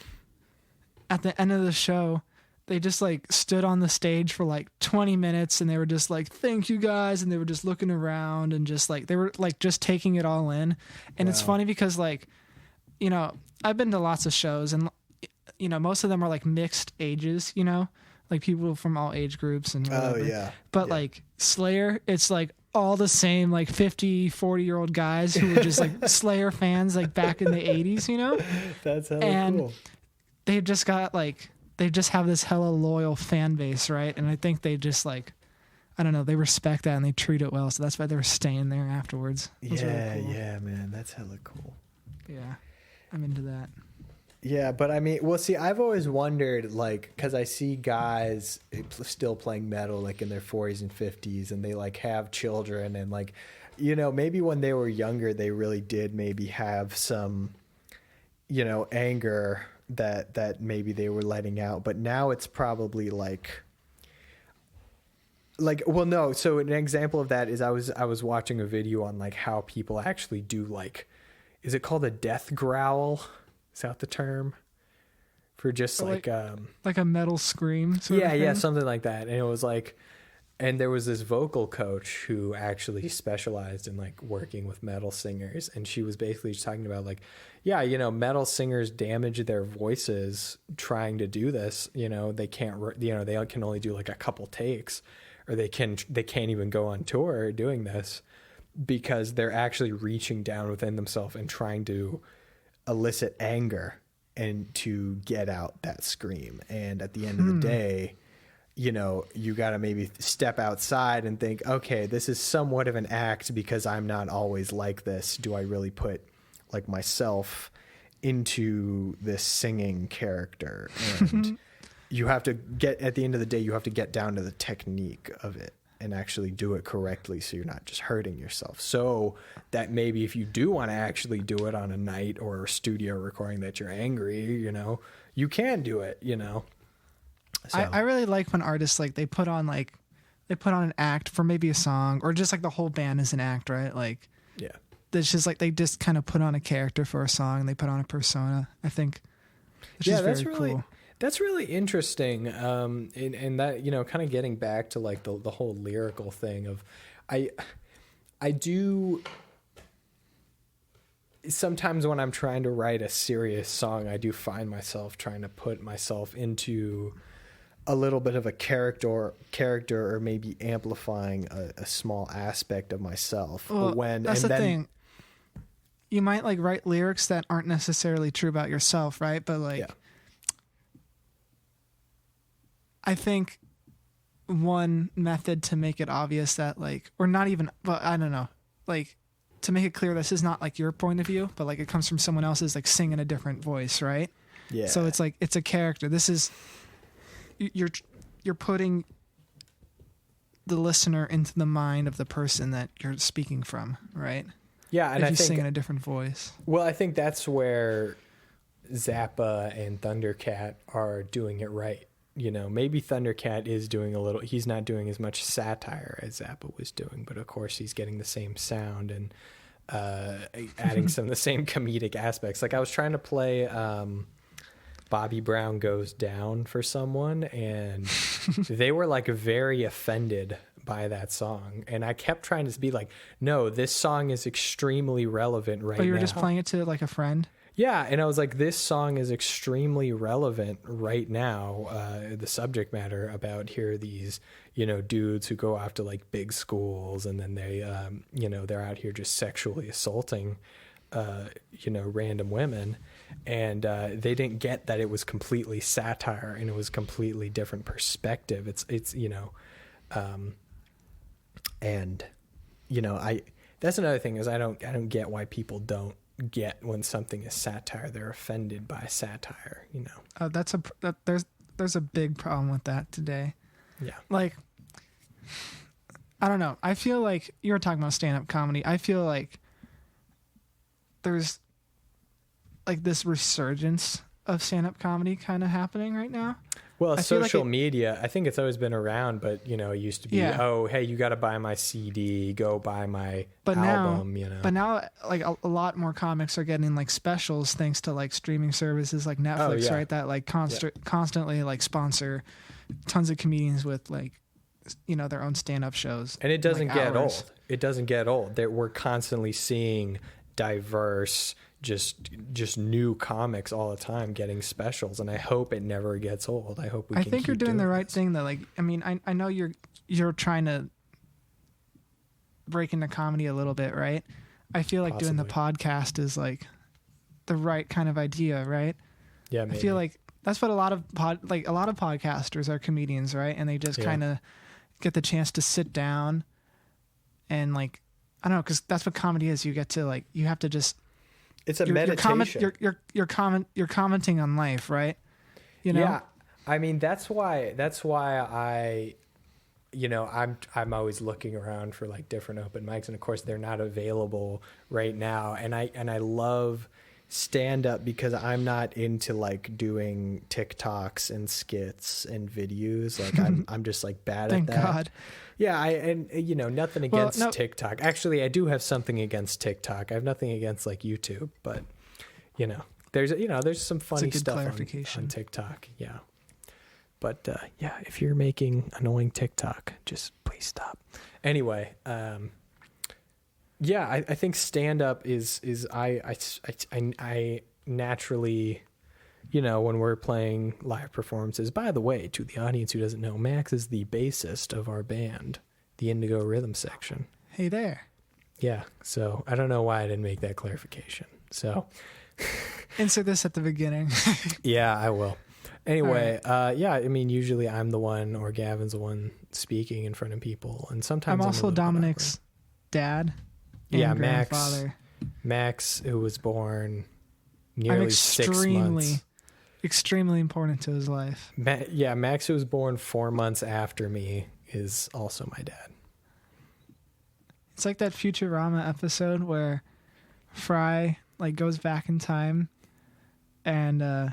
at the end of the show, they just like stood on the stage for like 20 minutes and they were just like, thank you guys. And they were just looking around and just like, they were like just taking it all in. And it's funny because like, you know, I've been to lots of shows and, you know, most of them are like mixed ages, you know, like people from all age groups and whatever. Oh, yeah. But like Slayer, it's like all the same, like 50, 40-year-old guys who were just like Slayer fans, like back in the 80s, you know? That's hella cool. They've just got like, they just have this hella loyal fan base, right? And I think they just like, I don't know, they respect that and they treat it well. So that's why they were staying there afterwards. Yeah, really cool. Yeah, man, that's hella cool. Yeah, I'm into that. Yeah, but I mean, well, see, I've always wondered, like, because I see guys still playing metal, like, in their 40s and 50s, and they, like, have children, and, like, you know, maybe when they were younger, they really did maybe have some, you know, anger that maybe they were letting out, but now it's probably, like, well, no, so an example of that is I was watching a video on, like, how people actually do, like, is it called a death growl? Is that the term for just like a metal scream? Sort of thing? Yeah, something like that. And it was like, and there was this vocal coach who actually specialized in like working with metal singers, and she was basically just talking about like, yeah, you know, metal singers damage their voices trying to do this. You know, they can't, you know, they can only do like a couple takes, or they can't even go on tour doing this because they're actually reaching down within themselves and trying to elicit anger and to get out that scream. And at the end of the day, you know, you got to maybe step outside and think, okay, this is somewhat of an act because I'm not always like this. Do I really put like myself into this singing character? And you have to get, at the end of the day, you have to get down to the technique of it and actually do it correctly, so you're not just hurting yourself. So that maybe if you do want to actually do it on a night or a studio recording that you're angry, you know, you can do it, you know. So. I really like when artists, like, they put on an act for maybe a song, or just like the whole band is an act, right? Like, yeah, it's just like they just kind of put on a character for a song. They put on a persona. I think it's just that's very really cool. That's really interesting. And that, you know, kind of getting back to like the whole lyrical thing of, I do sometimes when I'm trying to write a serious song, I do find myself trying to put myself into a little bit of a character, or maybe amplifying a small aspect of myself. Well, that's the thing. You might like write lyrics that aren't necessarily true about yourself, right? But like, I think one method to make it obvious that like, or not even, but I don't know, like to make it clear this is not like your point of view, but like it comes from someone else's, like singing a different voice, right? Yeah. So it's like, it's a character. This is, you're putting the listener into the mind of the person that you're speaking from, right? Yeah. And if you sing in a different voice. Well, I think that's where Zappa and Thundercat are doing it right. You know, maybe Thundercat is doing he's not doing as much satire as Zappa was doing, but of course he's getting the same sound and adding some of the same comedic aspects. Like I was trying to play Bobby Brown Goes Down for someone, and they were like very offended by that song. And I kept trying to be like, no, this song is extremely relevant right now. Oh, you were just playing it to like a friend? Yeah, and I was like, this song is extremely relevant right now, the subject matter about here are these, you know, dudes who go off to like big schools, and then they, you know, they're out here just sexually assaulting, you know, random women, and they didn't get that it was completely satire and it was completely different perspective. It's you know, and, you know, that's another thing is I don't get why people don't get when something is satire. They're offended by satire, you know. There's a big problem with that today. Yeah. Like, I don't know. I feel like you were talking about stand-up comedy. I feel like there's like this resurgence of stand-up comedy kind of happening right now. Well, social media, I think it's always been around, but, you know, it used to be, oh, hey, you got to buy my CD, go buy my album, you know. But now, like, a lot more comics are getting, like, specials thanks to, like, streaming services like Netflix, right? That, like, constantly, like, sponsor tons of comedians with, like, you know, their own stand-up shows. And it doesn't get old. It doesn't get old. We're constantly seeing diverse, just new comics all the time getting specials, and I hope it never gets old. I hope I think you're doing the right thing though. Like, I mean, I know you're trying to break into comedy a little bit, right? I feel like doing the podcast is like the right kind of idea, right? Yeah, maybe. I feel like that's what a lot of podcasters are comedians, right? And they just kind of get the chance to sit down and like, I don't know, because that's what comedy is. You get to like, you have to just It's a meditation. You're commenting on life, right? You know? Yeah. I mean, that's why I, I'm always looking around for like different open mics, and of course they're not available right now. And I love stand up because I'm not into like doing TikToks and skits and videos. Like I'm just like bad at that. Thank God. Yeah, nothing against TikTok. Actually, I do have something against TikTok. I have nothing against like YouTube, but there's some funny stuff on TikTok. Yeah. But if you're making annoying TikTok, just please stop. Anyway, I think stand up is I naturally, when we're playing live performances. By the way, to the audience who doesn't know, Max is the bassist of our band, the Indigo Rhythm Section. Hey there. Yeah. So I don't know why I didn't make that clarification. So insert this at the beginning. Yeah, I will. Anyway, right. I mean, usually I'm the one, or Gavin's the one speaking in front of people, and sometimes I'm also Dominic's dad. And grandfather. Max, who was born nearly 6 months. Extremely important to his life. Max, who was born 4 months after me, is also my dad. It's like that Futurama episode where Fry like goes back in time, and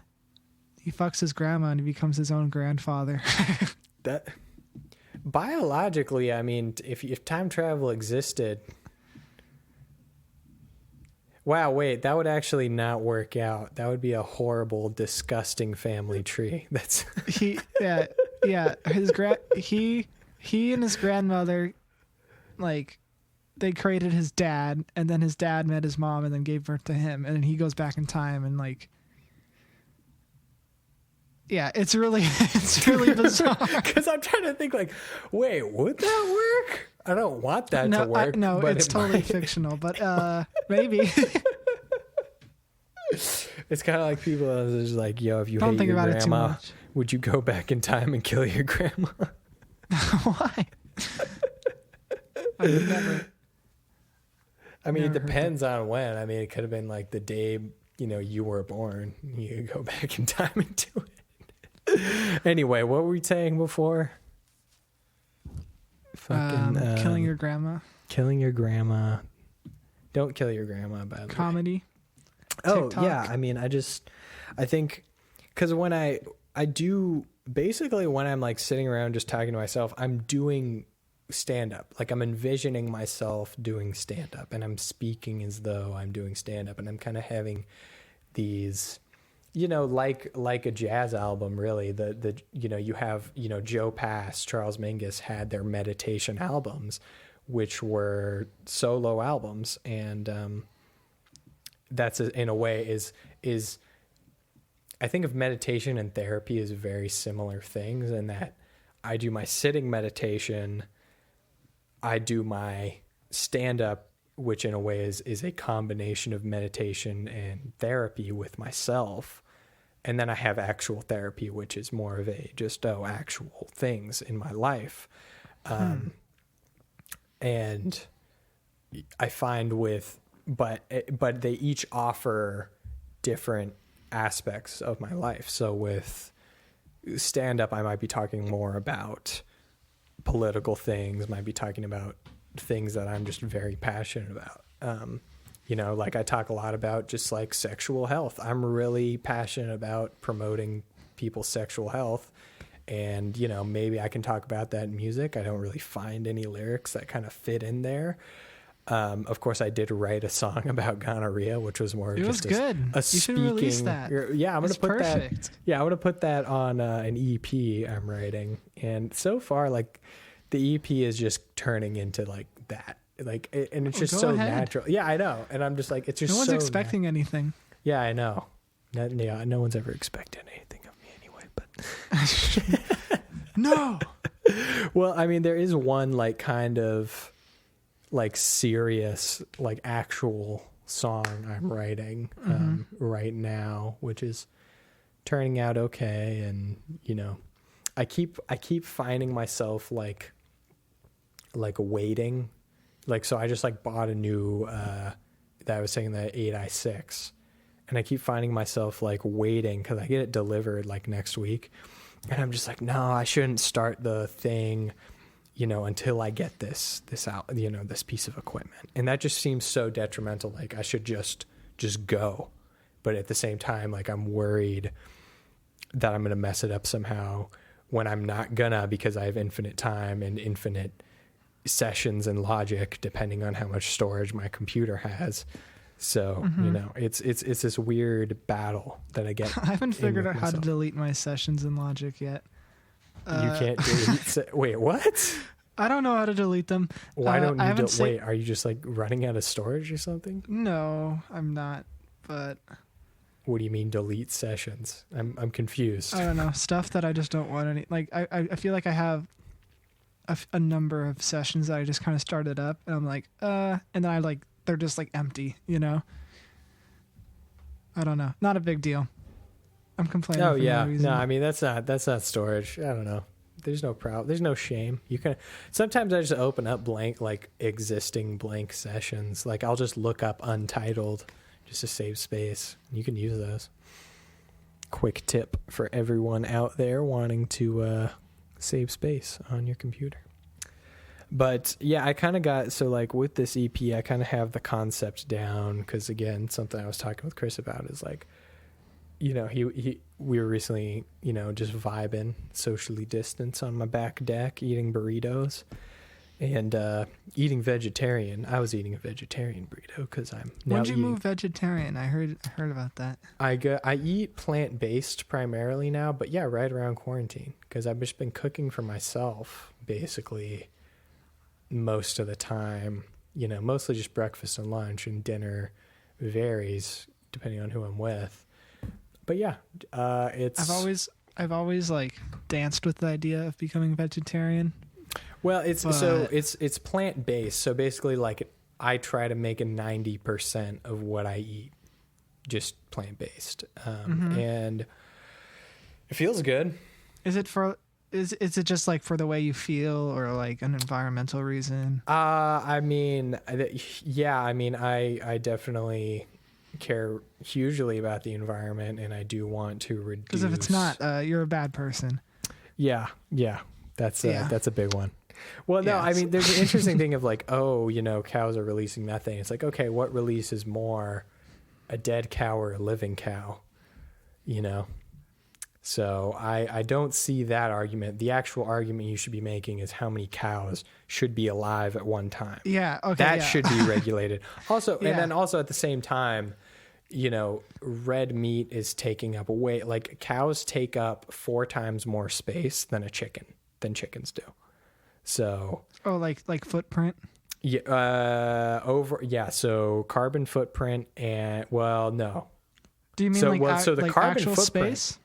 he fucks his grandma and he becomes his own grandfather. That biologically, I mean, if time travel existed, wow, wait, that would actually not work out. That would be a horrible, disgusting family tree. That's he and his grandmother, like, they created his dad, and then his dad met his mom and then gave birth to him, and then he goes back in time and like. Yeah, it's really bizarre. Because I'm trying to think, like, wait, would that work? I don't want that to work. No, it's totally fictional, but maybe. It's kind of like people are just like, yo, if you hate your grandma, would you go back in time and kill your grandma? Why? I would never. I mean, it depends on when. I mean, it could have been like the day, you were born. You could go back in time and do it. Anyway, what were we saying before? Killing your grandma. Killing your grandma. Don't kill your grandma, by the way. Comedy. Oh, TikTok. yeah. I mean, I think, because when I do, basically when I'm like sitting around just talking to myself, I'm doing stand-up. Like I'm envisioning myself doing stand-up, and I'm speaking as though I'm doing stand-up, and I'm kind of having these... like a jazz album, really. You have, Joe Pass, Charles Mingus had their meditation albums, which were solo albums. And that's in a way is I think of meditation and therapy as very similar things, in that I do my sitting meditation, I do my stand-up, which in a way is a combination of meditation and therapy with myself. And then I have actual therapy, which is more of actual things in my life. And I find but they each offer different aspects of my life. So with stand up, I might be talking more about political things, might be talking about things that I'm just very passionate about. Like I talk a lot about just like sexual health. I'm really passionate about promoting people's sexual health, and maybe I can talk about that in music. I don't really find any lyrics that kind of fit in there. Of course, I did write a song about gonorrhea, which was more just good. A speaking. You should release that. Yeah, I'm gonna put perfect. that. Yeah, I'm gonna put that on an EP I'm writing, and so far, like, the EP is just turning into like that. Like, and it's just so ahead. natural. Yeah, I know. And I'm just like, it's just no one's so expecting anything. Yeah, I know. No one's ever expecting anything of me anyway, but no. Well, I mean, there is one like kind of like serious, like actual song I'm writing right now, which is turning out okay. And I keep finding myself like waiting. Like, so I just like bought a new that I was taking the 8i6, and I keep finding myself like waiting because I get it delivered like next week, and I'm just like, no, I shouldn't start the thing, until I get this out, this piece of equipment. And that just seems so detrimental. Like I should just go. But at the same time, like I'm worried that I'm going to mess it up somehow when I'm not gonna, because I have infinite time and infinite sessions and logic depending on how much storage my computer has. So, it's this weird battle that I get. I haven't figured out how to delete my sessions in Logic yet. You can't delete. Wait, what? I don't know how to delete them. Why don't you wait? Are you just like running out of storage or something? No, I'm not. But what do you mean delete sessions? I'm confused. I don't know, stuff that I just don't want any. Like I feel like I have a number of sessions that I just kind of started up, and I'm like, and then I like they're just like empty. I don't know. Not a big deal. I'm complaining. Oh for yeah, no reason. no. I mean that's not storage. I don't know. There's no problem. There's no shame. You can. Sometimes I just open up existing blank sessions. Like I'll just look up untitled just to save space. You can use those. Quick tip for everyone out there wanting to save space on your computer. But yeah, I kind of got, so like with this EP, I kind of have the concept down because again, something I was talking with Chris about is like, we were recently, just vibing, socially distanced on my back deck, eating burritos and eating vegetarian. I was eating a vegetarian burrito because I'm now When'd you move vegetarian? I heard about that. I eat plant-based primarily now, but yeah, right around quarantine because I've just been cooking for myself basically most of the time, mostly just breakfast and lunch, and dinner varies depending on who I'm with. But yeah, it's I've always like danced with the idea of becoming vegetarian. Well, it's plant-based. So basically like I try to make 90% of what I eat just plant-based. And it feels good. Is it just like for the way you feel or like an environmental reason? I definitely care hugely about the environment, and I do want to reduce. Because if it's not, you're a bad person. Yeah, that's a big one. Well, no, I mean, there's an interesting thing of like, cows are releasing methane. It's like, okay, what releases more, a dead cow or a living cow? So I don't see that argument. The actual argument you should be making is how many cows should be alive at one time. Yeah, okay. That should be regulated. Also, and then also at the same time, red meat is taking up cows take up 4 times more space than chickens do. So. Oh, like footprint? Yeah. So carbon footprint no. Do you mean so the like carbon actual footprint, space?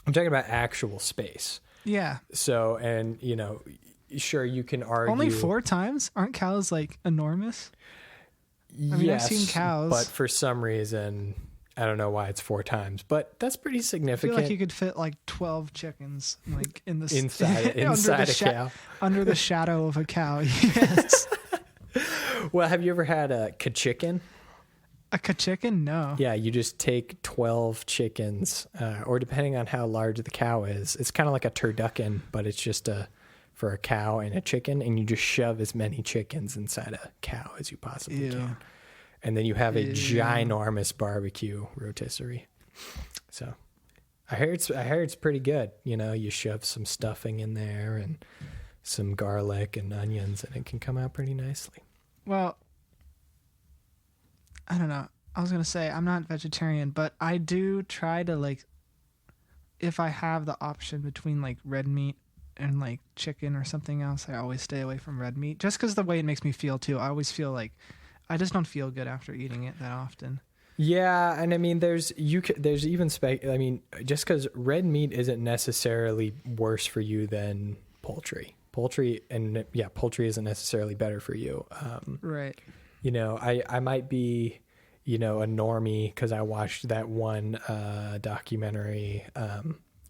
I'm talking about actual space. Yeah. So, and sure, you can argue only 4 times. Aren't cows like enormous? I mean, yes, I've seen cows, but for some reason, I don't know why it's 4 times, but that's pretty significant. I feel like you could fit like 12 chickens like in the inside a cow, under the shadow of a cow. Yes. Well, have you ever had a chicken? A chicken? No. Yeah, you just take 12 chickens, or depending on how large the cow is, it's kind of like a turducken, but it's just for a cow and a chicken, and you just shove as many chickens inside a cow as you possibly can. And then you have a ginormous barbecue rotisserie. So I heard it's pretty good. You shove some stuffing in there and some garlic and onions, and it can come out pretty nicely. Well, I don't know. I was going to say I'm not vegetarian, but I do try to like, if I have the option between like red meat and like chicken or something else, I always stay away from red meat just because the way it makes me feel too. I always feel like I just don't feel good after eating it that often. Yeah, and I mean, there's even just because red meat isn't necessarily worse for you than poultry. Poultry isn't necessarily better for you. Right. I might be, a normie because I watched that one documentary,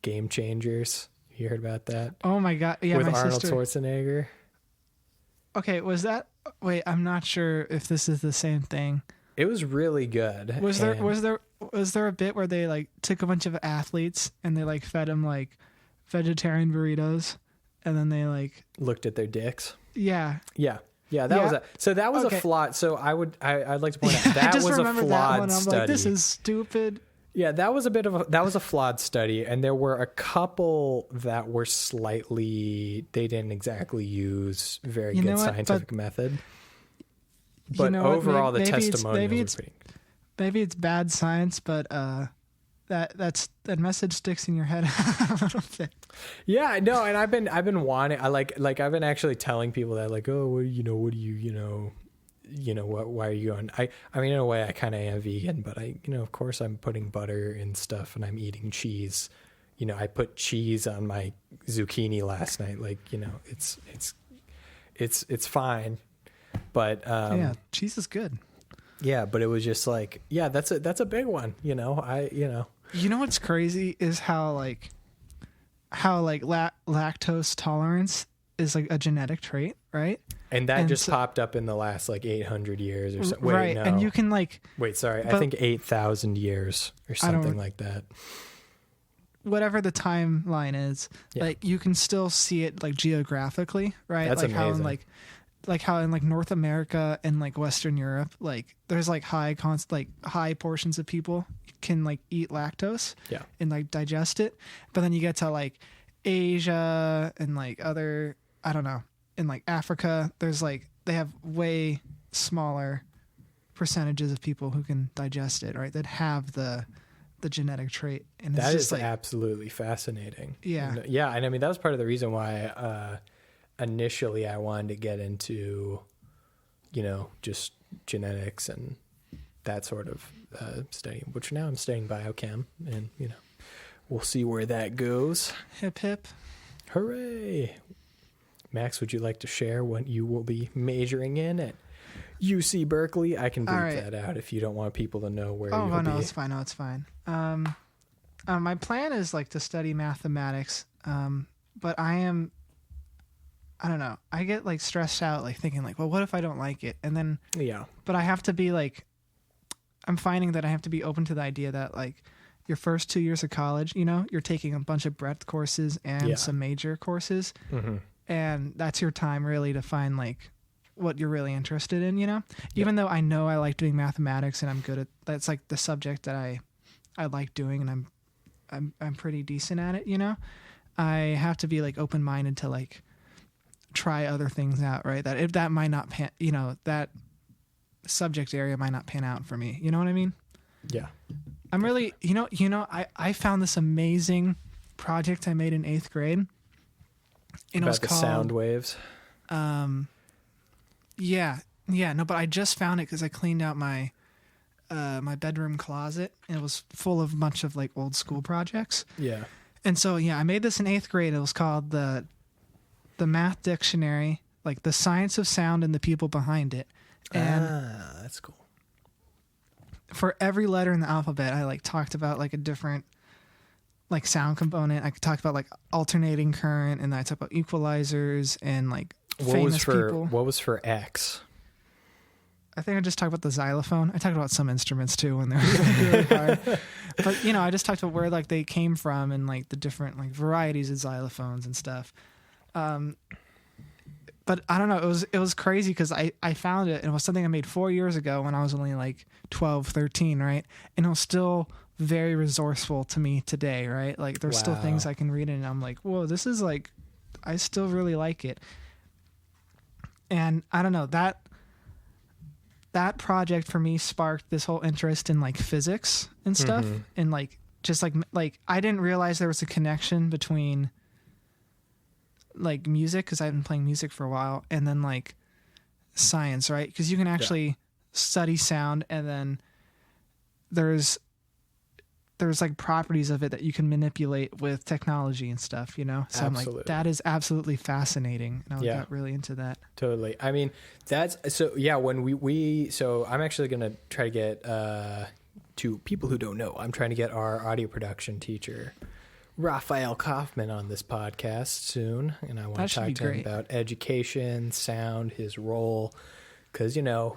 Game Changers. You heard about that? Oh my God! Yeah, with my Arnold sister. Schwarzenegger. Okay, was that? Wait, I'm not sure if this is the same thing. It was really good. Was there a bit where they like took a bunch of athletes and they like fed them like vegetarian burritos, and then they like looked at their dicks? Yeah. That was a flawed. So I'd like to point out that was a flawed study. Like, this is stupid. Yeah, that was a flawed study, and there were a couple that were slightly, they didn't exactly use very good scientific method. But overall, the testimonials were pretty good. Maybe it's bad science, but that message sticks in your head a little bit. Yeah, no, and I've been wanting, I've been actually telling people that, like, oh, what do you why are you going? I mean, in a way, I kind of am vegan, but of course, I'm putting butter and stuff, and I'm eating cheese. I put cheese on my zucchini last night. Like, it's fine. But yeah, cheese is good. Yeah, but it was just like, yeah, that's a big one. You know what's crazy is how lactose tolerance is like a genetic trait, right? And that just popped up in the last like 800 years or something. Right, no. And you can like... Wait, sorry. I think 8,000 years or something like that. Whatever the timeline is, like you can still see it like geographically, right? That's like amazing. How in like North America and like Western Europe, like there's like high portions of people can like eat lactose and like digest it. But then you get to like Asia and like other, I don't know, in like Africa, there's like, they have way smaller percentages of people who can digest it, right? That have the genetic trait. And that it's is just like, absolutely fascinating. Yeah. And I mean, that was part of the reason why initially I wanted to get into, just genetics and that sort of study, which now I'm studying biochem, and, we'll see where that goes. Hip, hip. Hooray. Max, would you like to share what you will be majoring in at UC Berkeley? I can bleep that out if you don't want people to know where you'll be. Oh, no, it's fine. No, it's fine. My plan is like to study mathematics, but I don't know. I get like stressed out, like thinking like, well, what if I don't like it? And then, but I have to be like, I'm finding that I have to be open to the idea that like your first 2 years of college, you're taking a bunch of breadth courses and some major courses. Mm-hmm. And that's your time really to find like what you're really interested in, even though I know I like doing mathematics and I'm good at, that's like the subject that I like doing, and I'm pretty decent at it. I have to be like open-minded to like try other things out, right? That if that might not pan, that subject area might not pan out for me. You know what I mean? Yeah. I'm really, I found this amazing project I made in 8th grade. And about it was the called sound waves. No, but I just found it because I cleaned out my my bedroom closet, and it was full of a bunch of like old school projects. Yeah. And so I made this in 8th grade. It was called the Math Dictionary, like the science of sound and the people behind it. And that's cool. For every letter in the alphabet, I like talked about like a different like sound component. I could talk about like alternating current, and then I talked about equalizers and like famous people. What was for X? I think I just talked about the xylophone. I talked about some instruments too when they're really hard. But I just talked about where like they came from and like the different like varieties of xylophones and stuff. But I don't know. It was crazy because I found it, and it was something I made 4 years ago when I was only like 12, 13, right? And it was still very resourceful to me today, right? Like there's still things I can read, and I'm like, whoa, this is like, I still really like it. And I don't know, that project for me sparked this whole interest in like physics and stuff. Mm-hmm. And like, just like I didn't realize there was a connection between like music, because I've been playing music for a while, and then like science, right? Because you can actually study sound, and then there's like properties of it that you can manipulate with technology and stuff, So absolutely. I'm like, that is absolutely fascinating, and I got really into that. Totally. I mean, that's so when so I'm actually gonna try to get to people who don't know, I'm trying to get our audio production teacher Raphael Kaufman on this podcast soon, and I want to talk to him about education, sound, his role, because,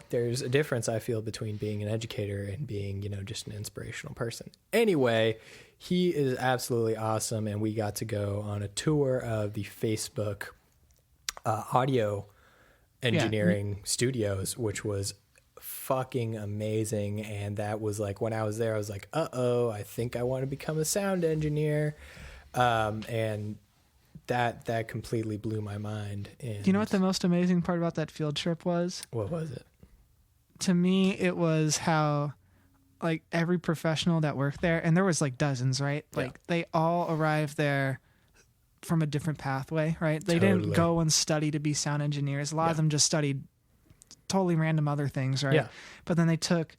there's a difference I feel between being an educator and being, just an inspirational person. Anyway, he is absolutely awesome. And we got to go on a tour of the Facebook audio engineering studios, which was fucking amazing. And that was like, when I was there, I was like, I think I want to become a sound engineer. And that completely blew my mind. And you know what the most amazing part about that field trip was? What was it? To me, it was how like every professional that worked there, and there was like dozens, right? Like they all arrived there from a different pathway, right? They didn't go and study to be sound engineers. A lot of them just studied totally random other things, right? Yeah. But then they took,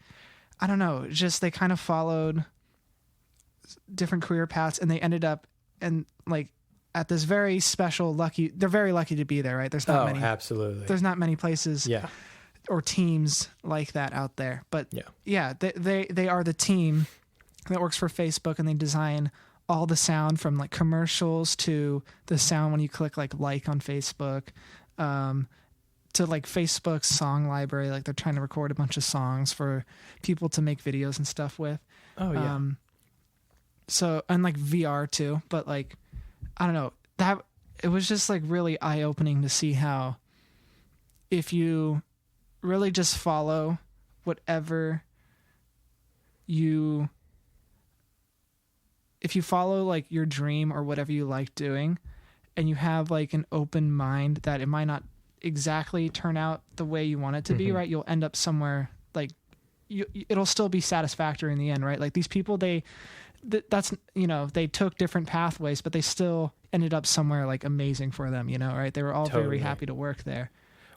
I don't know, just they kind of followed different career paths, and they ended up and like at this very special they're very lucky to be there, right? There's not many. Absolutely. There's not many places or teams like that out there. But they are the team that works for Facebook, and they design all the sound from like commercials to the sound when you click like on Facebook, to like Facebook's song library. Like they're trying to record a bunch of songs for people to make videos and stuff with. Oh yeah. So, and like VR too, but like, I don't know, that it was just like really eye-opening to see how if you really just follow whatever if you follow like your dream or whatever you like doing, and you have like an open mind that it might not exactly turn out the way you want it to be, right? You'll end up somewhere like it'll still be satisfactory in the end, right? Like these people, that's they took different pathways, but they still ended up somewhere like amazing for them, right? They were all very happy to work there.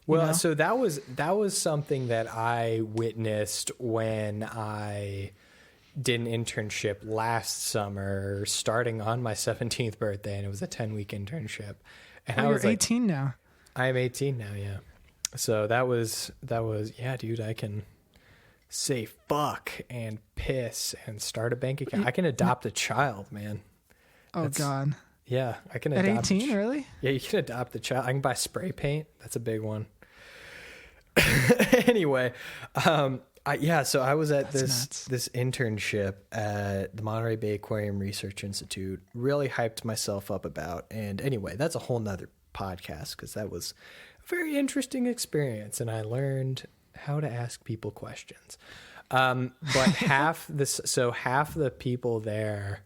Well, so that was something that I witnessed when I did an internship last summer, starting on my 17th birthday, and it was a 10-week internship. And I was you're 18 now. I am 18 now, yeah. So that was yeah, dude, I can say fuck and piss and start a bank account. I can adopt a child, man. God. Yeah, I can adopt. At 18, really? Yeah, you can adopt a child. I can buy spray paint. That's a big one. Anyway, so I was at this internship at the Monterey Bay Aquarium Research Institute. Really hyped myself up about. And anyway, that's a whole nother podcast, because that was a very interesting experience, and I learned how to ask people questions. But half the people there,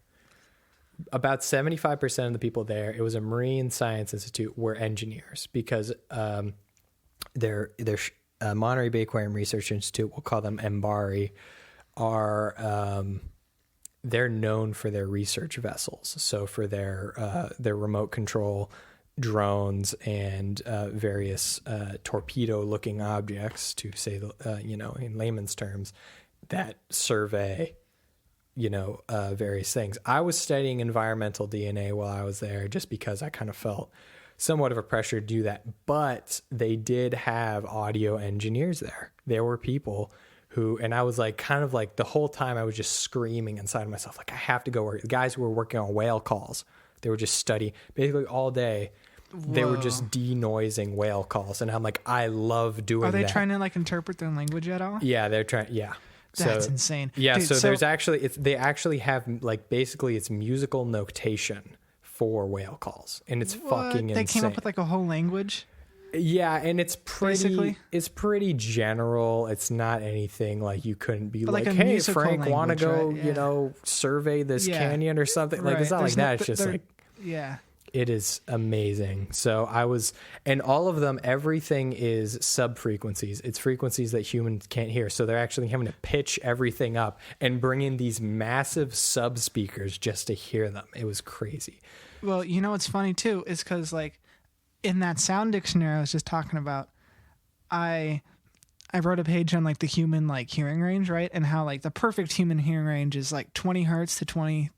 about 75% of the people there, it was a marine science institute, were engineers, because their Monterey Bay Aquarium Research Institute, we'll call them MBARI, they're known for their research vessels. So for their remote control drones and various torpedo-looking objects, to say in layman's terms, that survey various things. I was studying environmental DNA while I was there, just because I kind of felt somewhat of a pressure to do that. But they did have audio engineers there. There were people who, and I was like, kind of like the whole time I was just screaming inside of myself, like, I have to go work. The guys who were working on whale calls, they were just studying basically all day. Whoa. They were just denoising whale calls. And I'm like, I love doing that. Are they trying to like interpret their language at all? Yeah, they're trying. Yeah. That's insane. Yeah. Dude, so there's actually, they actually have like, basically it's musical notation for whale calls. And it's fucking insane. They came up with like a whole language? Yeah. And it's pretty general. It's not anything like you couldn't be like, hey, Frank, want to go, right? Survey this canyon or something. Like, it's not like that. It's just like, yeah. It is amazing. So and all of them, everything is sub frequencies. It's frequencies that humans can't hear. So they're actually having to pitch everything up and bring in these massive sub speakers just to hear them. It was crazy. Well, what's funny too is because like in that sound dictionary I was just talking about, I wrote a page on like the human like hearing range, right? And how like the perfect human hearing range is like 20 hertz to 20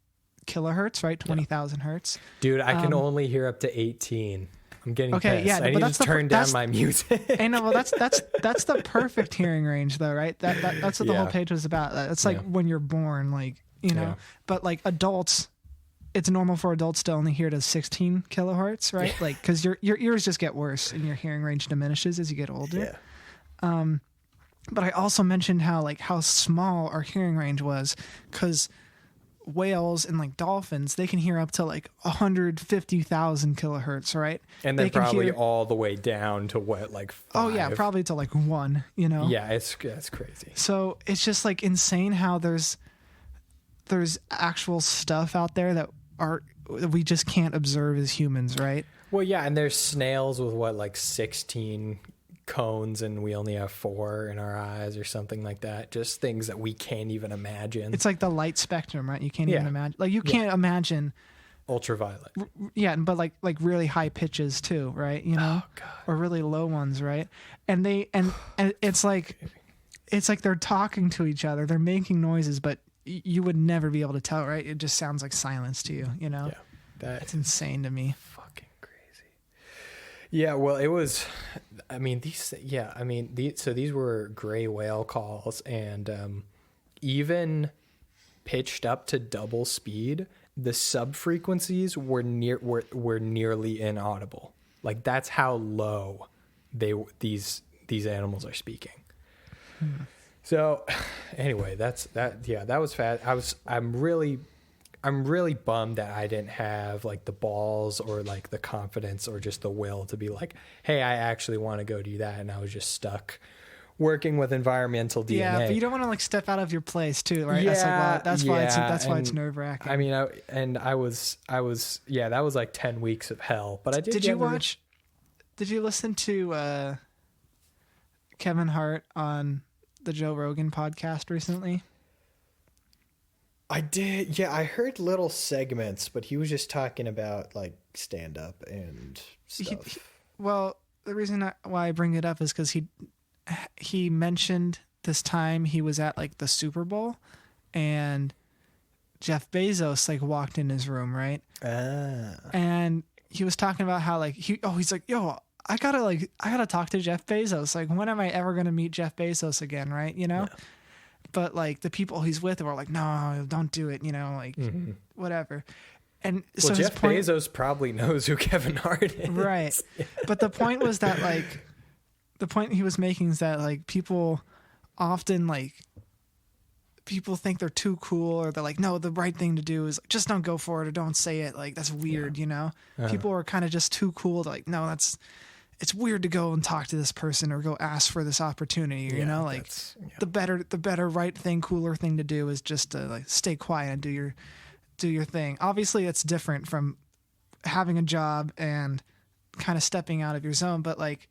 kilohertz, right? 20,000 hertz. Dude, I can only hear up to 18. I'm getting pissed. Yeah, I need to turn down my music. I know. Well, that's the perfect hearing range, though, right? That's what the whole page was about. It's like when you're born, like Yeah. But like adults, it's normal for adults to only hear to 16 kilohertz, right? Like, because your ears just get worse and your hearing range diminishes as you get older. But I also mentioned how small our hearing range was, because whales and like dolphins, they can hear up to like 150,000 kilohertz, right? And then they can probably hear, all the way down to what, like 5? oh yeah, probably to like 1, you know? Yeah, that's crazy. So it's just like insane how there's actual stuff out there that we just can't observe as humans, right? Well, yeah, and there's snails with what, like 16 cones, and we only have 4 in our eyes or something like that. Just things that we can't even imagine. It's like the light spectrum, right? You can't even Yeah. imagine. Like you can't imagine. Ultraviolet. Yeah, but like really high pitches too, right? You know, Oh, God. or really low ones, right? And it's like they're talking to each other. They're making noises, but you would never be able to tell, right? It just sounds like silence to you. You know, Yeah, that's insane to me. fucking crazy. Yeah, well, it was. I mean, these. Yeah, I mean, these were gray whale calls, and even pitched up to double speed, the sub frequencies were nearly inaudible. Like that's how low these animals are speaking. So anyway, that was fast. I'm really bummed that I didn't have like the balls or like the confidence or just the will to be like, hey, I actually want to go do that. And I was just stuck working with environmental DNA. Yeah, but you don't want to like step out of your place too, right? Yeah, that's why it's nerve wracking. I mean, I was yeah, that was like 10 weeks of hell. But I did. Did you listen to Kevin Hart on the Joe Rogan podcast recently? I did. Yeah, I heard little segments, but he was just talking about like stand up and stuff. Well, the reason why I bring it up is because he mentioned this time he was at like the Super Bowl, and Jeff Bezos like walked in his room, right? And he was talking about how like he's like, yo, I gotta talk to Jeff Bezos. Like, when am I ever gonna meet Jeff Bezos again, right? You know? Yeah. But like the people he's with were like, no, don't do it, you know, like whatever. And so Jeff Bezos probably knows who Kevin Hart is. Right. But the point was that like the point he was making is that like people often like people think they're too cool, or they're like, no, the right thing to do is like, just don't go for it, or don't say it. Like, that's weird, you know? People are kind of just too cool to like, no, it's weird to go and talk to this person or go ask for this opportunity, you know? Like the better right thing, cooler thing to do is just to like stay quiet and do your thing. Obviously it's different from having a job and kind of stepping out of your zone, but like,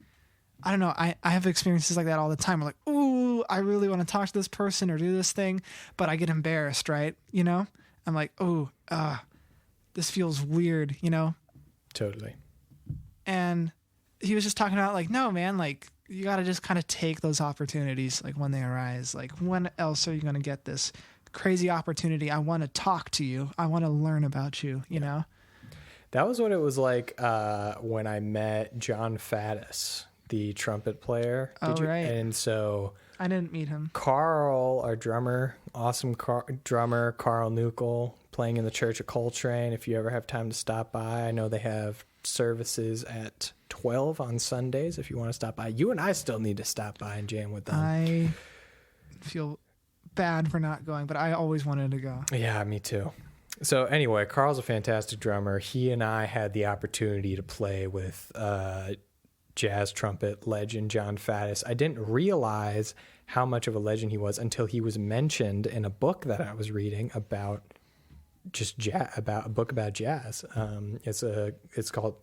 I don't know. I have experiences like that all the time. I'm like, ooh, I really want to talk to this person or do this thing, but I get embarrassed, right? You know? I'm like, ooh, this feels weird, you know? Totally. And he was just talking about like, no, man, like you got to just kind of take those opportunities like when they arise. Like, when else are you going to get this crazy opportunity? I want to talk to you. I want to learn about you, you know? That was what it was like when I met John Faddis, the trumpet player. Right. And so I didn't meet him. Carl, our drummer, awesome drummer, Carl Nukel, playing in the Church of Coltrane. If you ever have time to stop by, I know they have services at 12 on Sundays. If you want to stop by, you and I still need to stop by and jam with them. I feel bad for not going, but I always wanted to go. Yeah, me too. So anyway, Carl's a fantastic drummer. He and I had the opportunity to play with jazz trumpet legend John Faddis. I didn't realize how much of a legend he was until he was mentioned in a book that I was reading about just jazz, about a book about jazz. It's called,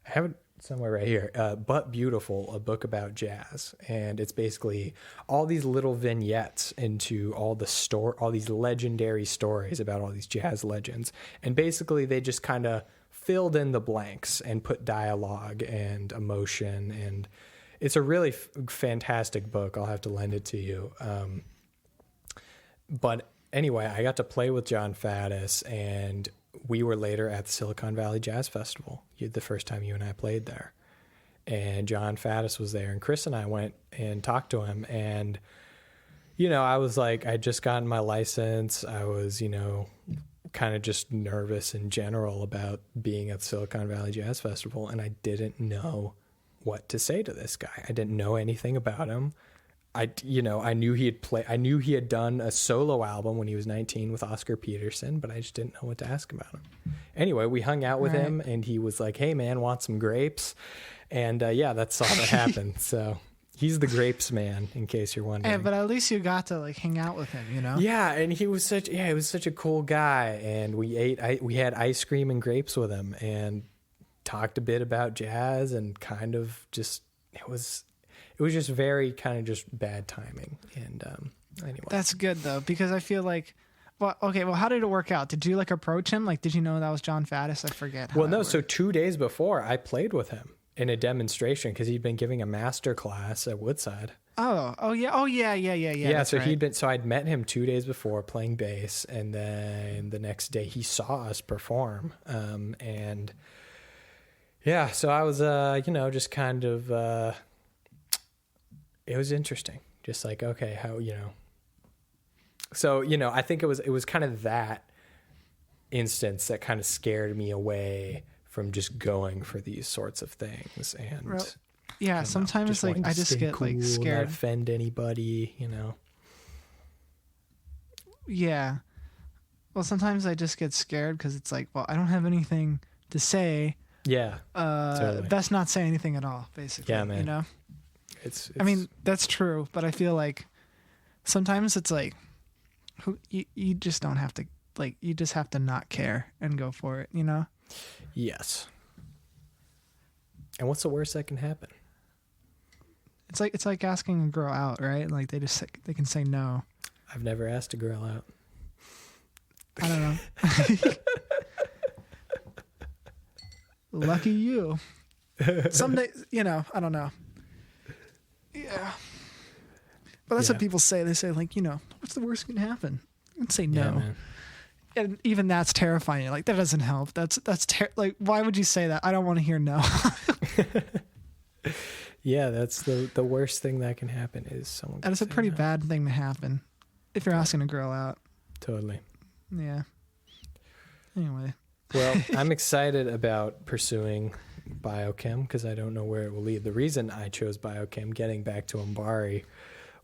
I have it somewhere right here, But Beautiful, a book about jazz. And it's basically all these little vignettes into all these legendary stories about all these jazz legends. And basically they just kind of filled in the blanks and put dialogue and emotion, and it's a really fantastic book. I'll have to lend it to you. But anyway, I got to play with John Faddis, and we were later at the Silicon Valley Jazz Festival, the first time you and I played there. And John Faddis was there, and Chris and I went and talked to him. And, you know, I was like, I'd just gotten my license. I was, you know, kind of just nervous in general about being at Silicon Valley Jazz Festival, and I didn't know what to say to this guy. I didn't know anything about him. I knew he had done a solo album when he was 19 with Oscar Peterson, but I just didn't know what to ask about him. Anyway, we hung out with him, and he was like, "Hey man, want some grapes?" And that's all that happened. So he's the grapes man, in case you're wondering. Yeah, but at least you got to like hang out with him, you know? Yeah, and he was such a cool guy, and we had ice cream and grapes with him, and talked a bit about jazz, and kind of just it was just very kind of just bad timing. And anyway, that's good though, because I feel like, well, how did it work out? Did you like approach him? Like, did you know that was John Faddis? I forget. Well, no. So 2 days before, I played with him in a demonstration because he'd been giving a master class at Woodside. Oh yeah. Yeah, so right. So I'd met him 2 days before playing bass, and then the next day he saw us perform. And yeah, so I was, just kind of, it was interesting. Just like, okay, how, so, I think it was kind of that instance that kind of scared me away from just going for these sorts of things. And yeah, sometimes like I just get cool, like scared, not offend anybody, Yeah. Well, sometimes I just get scared because it's like, well, I don't have anything to say. Yeah. Totally. Best not say anything at all, basically. Yeah, man. It's I mean, that's true, but I feel like sometimes it's like you just don't have to, like, you just have to not care and go for it, Yes. And what's the worst that can happen? It's like asking a girl out, right? Like they can say no. I've never asked a girl out. I don't know. Lucky you. Someday, I don't know. Yeah. But that's what people say. They say, like, what's the worst that can happen? I'd say no. Man. And even that's terrifying. Like, that doesn't help. That's like, why would you say that? I don't want to hear no. Yeah, that's the worst thing that can happen is someone. That is a pretty bad thing to happen if you're asking a girl out. Totally. Yeah. Anyway. Well, I'm excited about pursuing biochem because I don't know where it will lead. The reason I chose biochem, getting back to Mbari,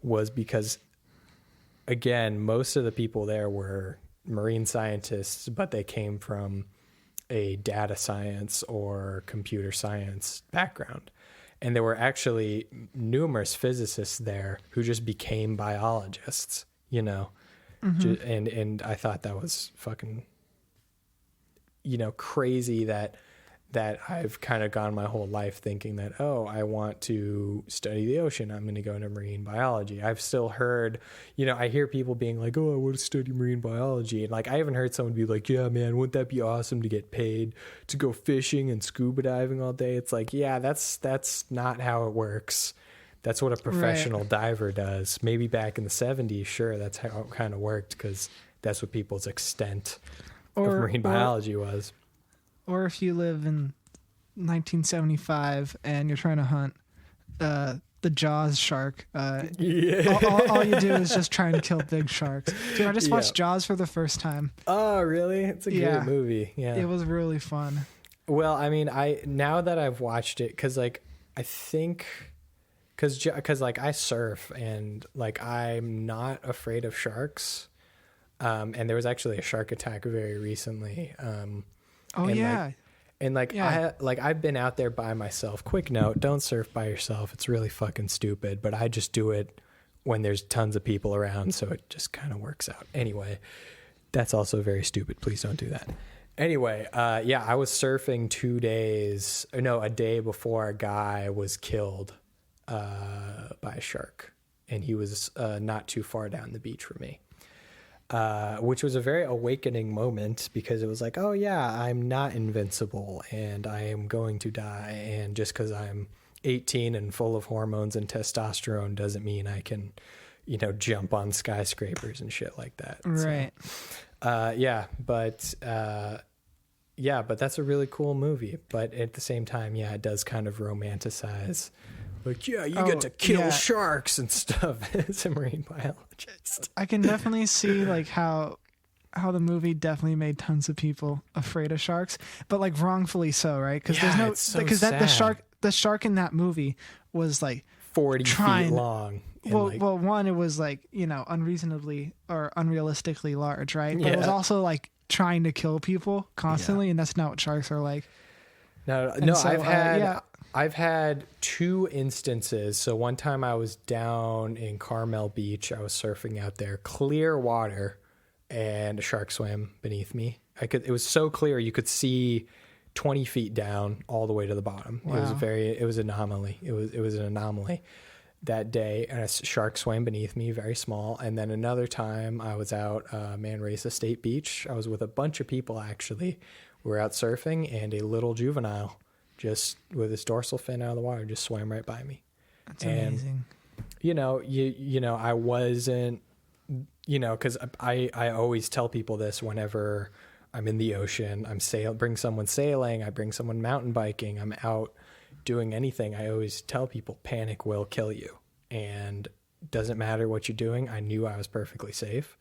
was because, again, most of the people there were marine scientists, but they came from a data science or computer science background. And there were actually numerous physicists there who just became biologists, Mm-hmm. And I thought that was fucking, crazy that I've kind of gone my whole life thinking that, I want to study the ocean. I'm going to go into marine biology. I've still heard, I hear people being like, I want to study marine biology. And like, I haven't heard someone be like, yeah, man, wouldn't that be awesome to get paid to go fishing and scuba diving all day? It's like, yeah, that's not how it works. That's what a professional diver does. Maybe back in the 70s, sure, that's how it kind of worked because that's what people's extent of marine biology was. Or if you live in 1975 and you're trying to hunt the Jaws shark, all you do is just try and kill big sharks. Dude, I just watched Jaws for the first time. Oh, really? It's a great movie. Yeah, it was really fun. Well, I mean, now that I've watched it, because like I think, because like I surf and like I'm not afraid of sharks, and there was actually a shark attack very recently. I've been out there by myself. Quick note, don't surf by yourself. It's really fucking stupid, but I just do it when there's tons of people around, so it just kind of works out. Anyway, that's also very stupid. Please don't do that. Anyway, I was surfing a day before a guy was killed by a shark, and he was not too far down the beach from me. Which was a very awakening moment because it was like, oh yeah, I'm not invincible and I am going to die. And just because I'm 18 and full of hormones and testosterone doesn't mean I can, jump on skyscrapers and shit like that. Right. But that's a really cool movie. But at the same time, it does kind of romanticize. Like, you get to kill sharks and stuff as a marine biologist. I can definitely see like how the movie definitely made tons of people afraid of sharks, but like wrongfully so, right? Because there's no, because that the shark in that movie was like 40 feet long. Well, one, it was like, unreasonably or unrealistically large, right? But Yeah. it was also like trying to kill people constantly, and that's not what sharks are like. No, so, I've had 2 instances. So one time I was down in Carmel Beach. I was surfing out there, clear water, and a shark swam beneath me. It was so clear you could see 20 feet down all the way to the bottom. Wow. It was an anomaly that day, and a shark swam beneath me, very small. And then another time I was out Manresa State Beach. I was with a bunch of people, actually. We were out surfing, and a little juvenile, just with his dorsal fin out of the water, just swam right by me. That's amazing. I wasn't, because I always tell people this whenever I'm in the ocean, bring someone sailing, I bring someone mountain biking, I'm out doing anything. I always tell people panic will kill you. And doesn't matter what you're doing. I knew I was perfectly safe,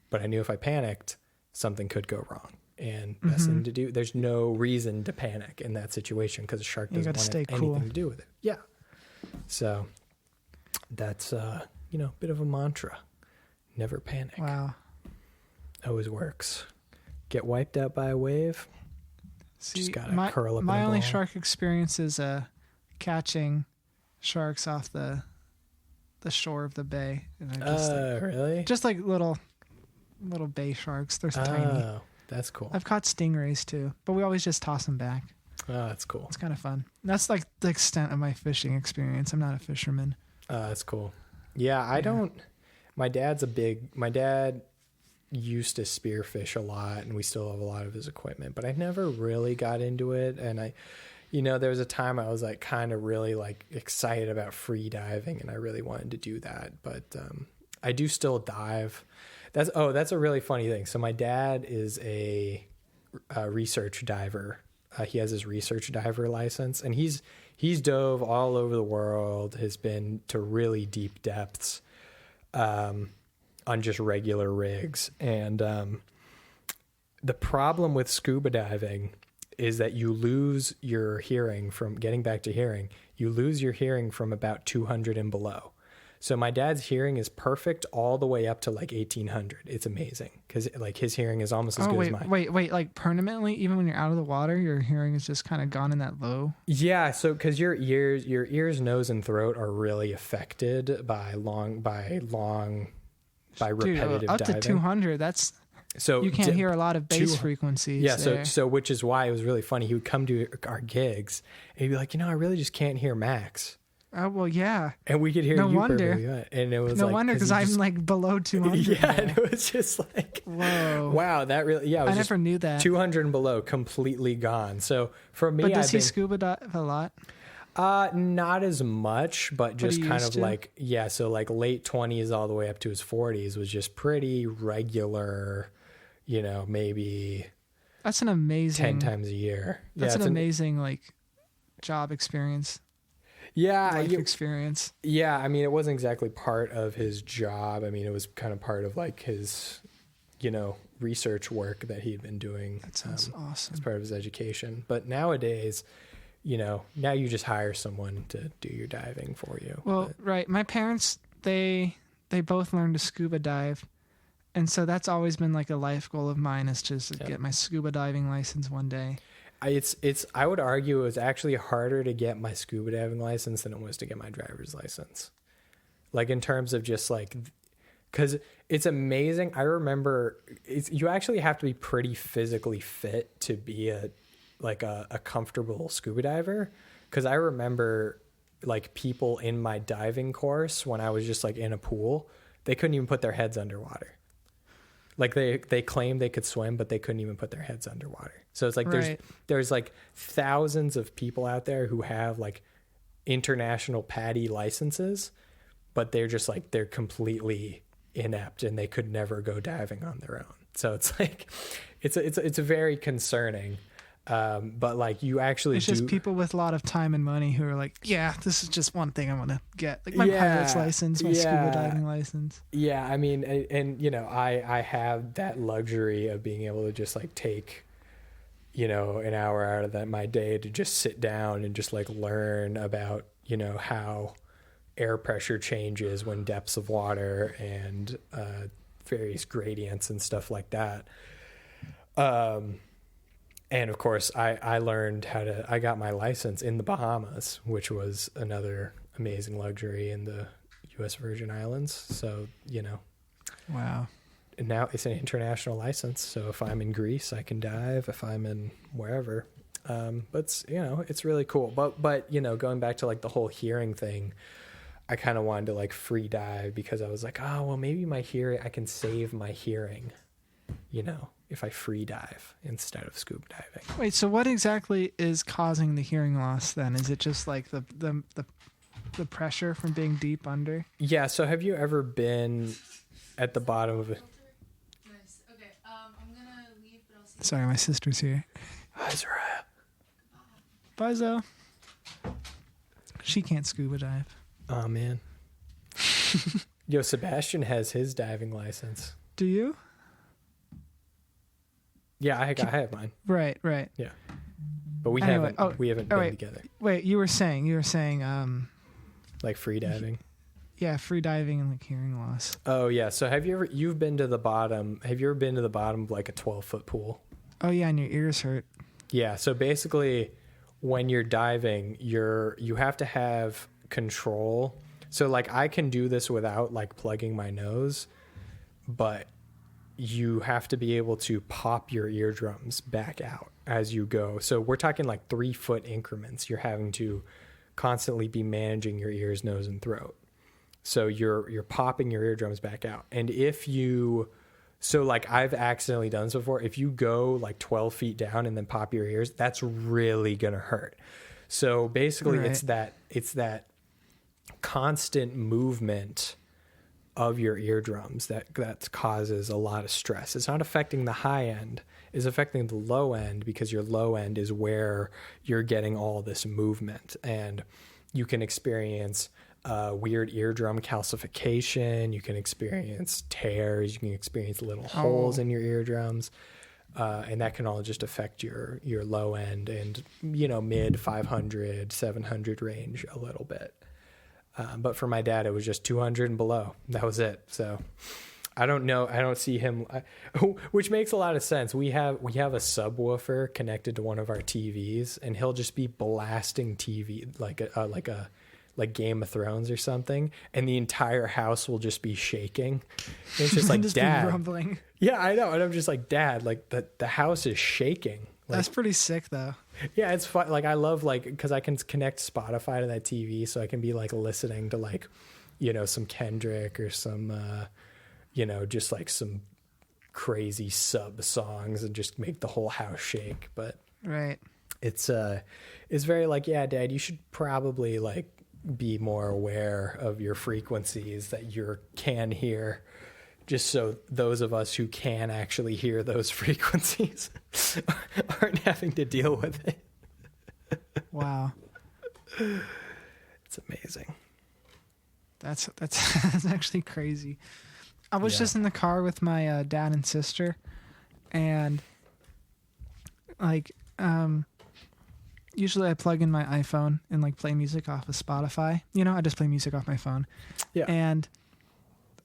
but I knew if I panicked, something could go wrong. And best thing to do, there's no reason to panic in that situation because a shark doesn't want anything to do with it. Yeah. So that's, a bit of a mantra. Never panic. Wow. Always works. Get wiped out by a wave. See, just gotta curl up. My only ball. shark experience is catching sharks off the shore of the bay. And really? Just like little bay sharks. They're tiny. Oh, that's cool. I've caught stingrays too, but we always just toss them back. Oh, that's cool. It's kind of fun. That's like the extent of my fishing experience. I'm not a fisherman. That's cool. Yeah, I don't. My dad used to spearfish a lot, and we still have a lot of his equipment, but I never really got into it. And there was a time I was like kind of really like excited about free diving, and I really wanted to do that. But I do still dive. That's a really funny thing. So my dad is a research diver. He has his research diver license, and he's dove all over the world, has been to really deep depths on just regular rigs. And the problem with scuba diving is that you lose your hearing from getting back to hearing. You lose your hearing from about 200 and below. So my dad's hearing is perfect all the way up to like 1800. It's amazing because like his hearing is almost as good as mine. Wait, like permanently, even when you're out of the water, your hearing is just kind of gone in that low? Yeah, so because your ears, nose, and throat are really affected by repetitive up diving. to 200, that's so you can't hear a lot of bass frequencies. Yeah, there. so which is why it was really funny. He would come to our gigs and he'd be like, I really just can't hear Max. Oh, well, yeah. And we could hear no you wonder. perfectly. And it was no wonder because I'm like below 200. Yeah, and it was just like, whoa, wow, that really, yeah. It was I never knew that. 200 and below, completely gone. So for me, but does he scuba dive a lot? Not as much, but just kind of to? like, yeah. So like late 20s all the way up to his 40s was just pretty regular, maybe. That's an amazing 10 times a year. That's an amazing like job experience. Yeah. Life experience. Yeah. I mean, it wasn't exactly part of his job. I mean, it was kind of part of like his, research work that he'd been doing. That sounds awesome. As part of his education. But nowadays, now you just hire someone to do your diving for you. Well, right. My parents, they both learned to scuba dive. And so that's always been like a life goal of mine is just to get my scuba diving license one day. I would argue it was actually harder to get my scuba diving license than it was to get my driver's license. Like in terms of just like, because it's amazing. I remember you actually have to be pretty physically fit to be a comfortable scuba diver. Because I remember like people in my diving course when I was just like in a pool, they couldn't even put their heads underwater. Like they claimed they could swim, but they couldn't even put their heads underwater. So it's like there's like thousands of people out there who have like international PADI licenses, but they're just like they're completely inept and they could never go diving on their own. So it's like it's very concerning. But like you actually it's just people with a lot of time and money who are like, yeah, this is just one thing I want to get, like my pilot's license, my scuba diving license. Yeah, I mean, and I have that luxury of being able to just like take an hour out of my day to just sit down and just like learn about, how air pressure changes when depths of water and various gradients and stuff like that. And of course I learned I got my license in the Bahamas, which was another amazing luxury in the U.S. Virgin Islands. So, Wow. And now it's an international license. So if I'm in Greece, I can dive. If I'm in wherever, but it's really cool. But going back to like the whole hearing thing, I kind of wanted to like free dive because I was like, oh, well, maybe I can save my hearing, if I free dive instead of scuba diving. Wait, so what exactly is causing the hearing loss then? Is it just like the pressure from being deep under? Yeah. So have you ever been at the bottom of it? Nice. Okay. I'm gonna leave, but I'll see you. Sorry, my sister's here. Hi, Zariah. Bye, Zoe. She can't scuba dive. Oh, man. Yo, Sebastian has his diving license. Do you? Yeah, I have mine. Right. Yeah. But we Anyway, haven't been together. Wait, you were saying Like free diving. yeah, free diving and like hearing loss. Oh yeah. So have you ever been to the bottom of like a 12-foot pool? Oh yeah, and your ears hurt. Yeah. So basically when you're diving, you have to have control. So like I can do this without like plugging my nose, but you have to be able to pop your eardrums back out as you go. So we're talking like 3-foot increments. You're having to constantly be managing your ears, nose, and throat. So you're popping your eardrums back out. And like I've accidentally done this before. If you go like 12 feet down and then pop your ears, that's really going to hurt. So basically Right. it's that constant movement of your eardrums that causes a lot of stress. It's not affecting the high end, it's affecting the low end, because your low end is where you're getting all this movement, and you can experience weird eardrum calcification. You can experience tears. You can experience little holes in your eardrums. And that can all just affect your low end and, mid 500, 700 range a little bit. But for my dad, it was just 200 and below. That was it. So I don't know. I don't see him, which makes a lot of sense. We have a subwoofer connected to one of our TVs, and he'll just be blasting TV like Game of Thrones or something, and the entire house will just be shaking. And it's just like, just Dad, be rumbling. yeah, I know. And I'm just like, Dad, like the house is shaking. Like, That's pretty sick though. yeah, it's fun. Like I love because I can connect Spotify to that TV, so I can be like listening to like, some Kendrick or some, just like some crazy sub songs and just make the whole house shake. But Right. it's very like, yeah, Dad, you should probably like be more aware of your frequencies that you can hear, just so those of us who can actually hear those frequencies aren't having to deal with it. Wow. It's amazing. That's that's actually crazy. I was just in the car with my dad and sister, and like usually I plug in my iPhone and like play music off of Spotify. I just play music off my phone. Yeah. And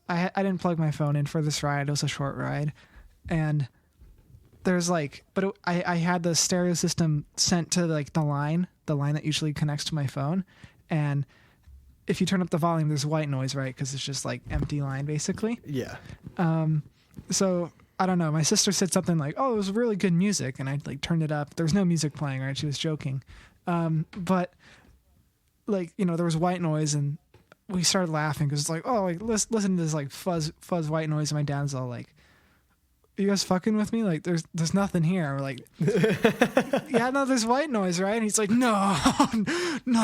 I didn't plug my phone in for this ride. It was a short ride, and there's like, I had the stereo system sent to like the line that usually connects to my phone, and if you turn up the volume, there's white noise, right? Because it's just like empty line basically. Yeah. So I don't know. My sister said something like, "Oh, it was really good music," and I like turned it up. There's no music playing, right? She was joking, but like there was white noise, and we started laughing because it's like, oh, like listen to this like fuzz white noise, and my dad's all like, "You guys fucking with me? Like there's nothing here." We're like, "Yeah, no, there's white noise, right?" And he's like, "No, no."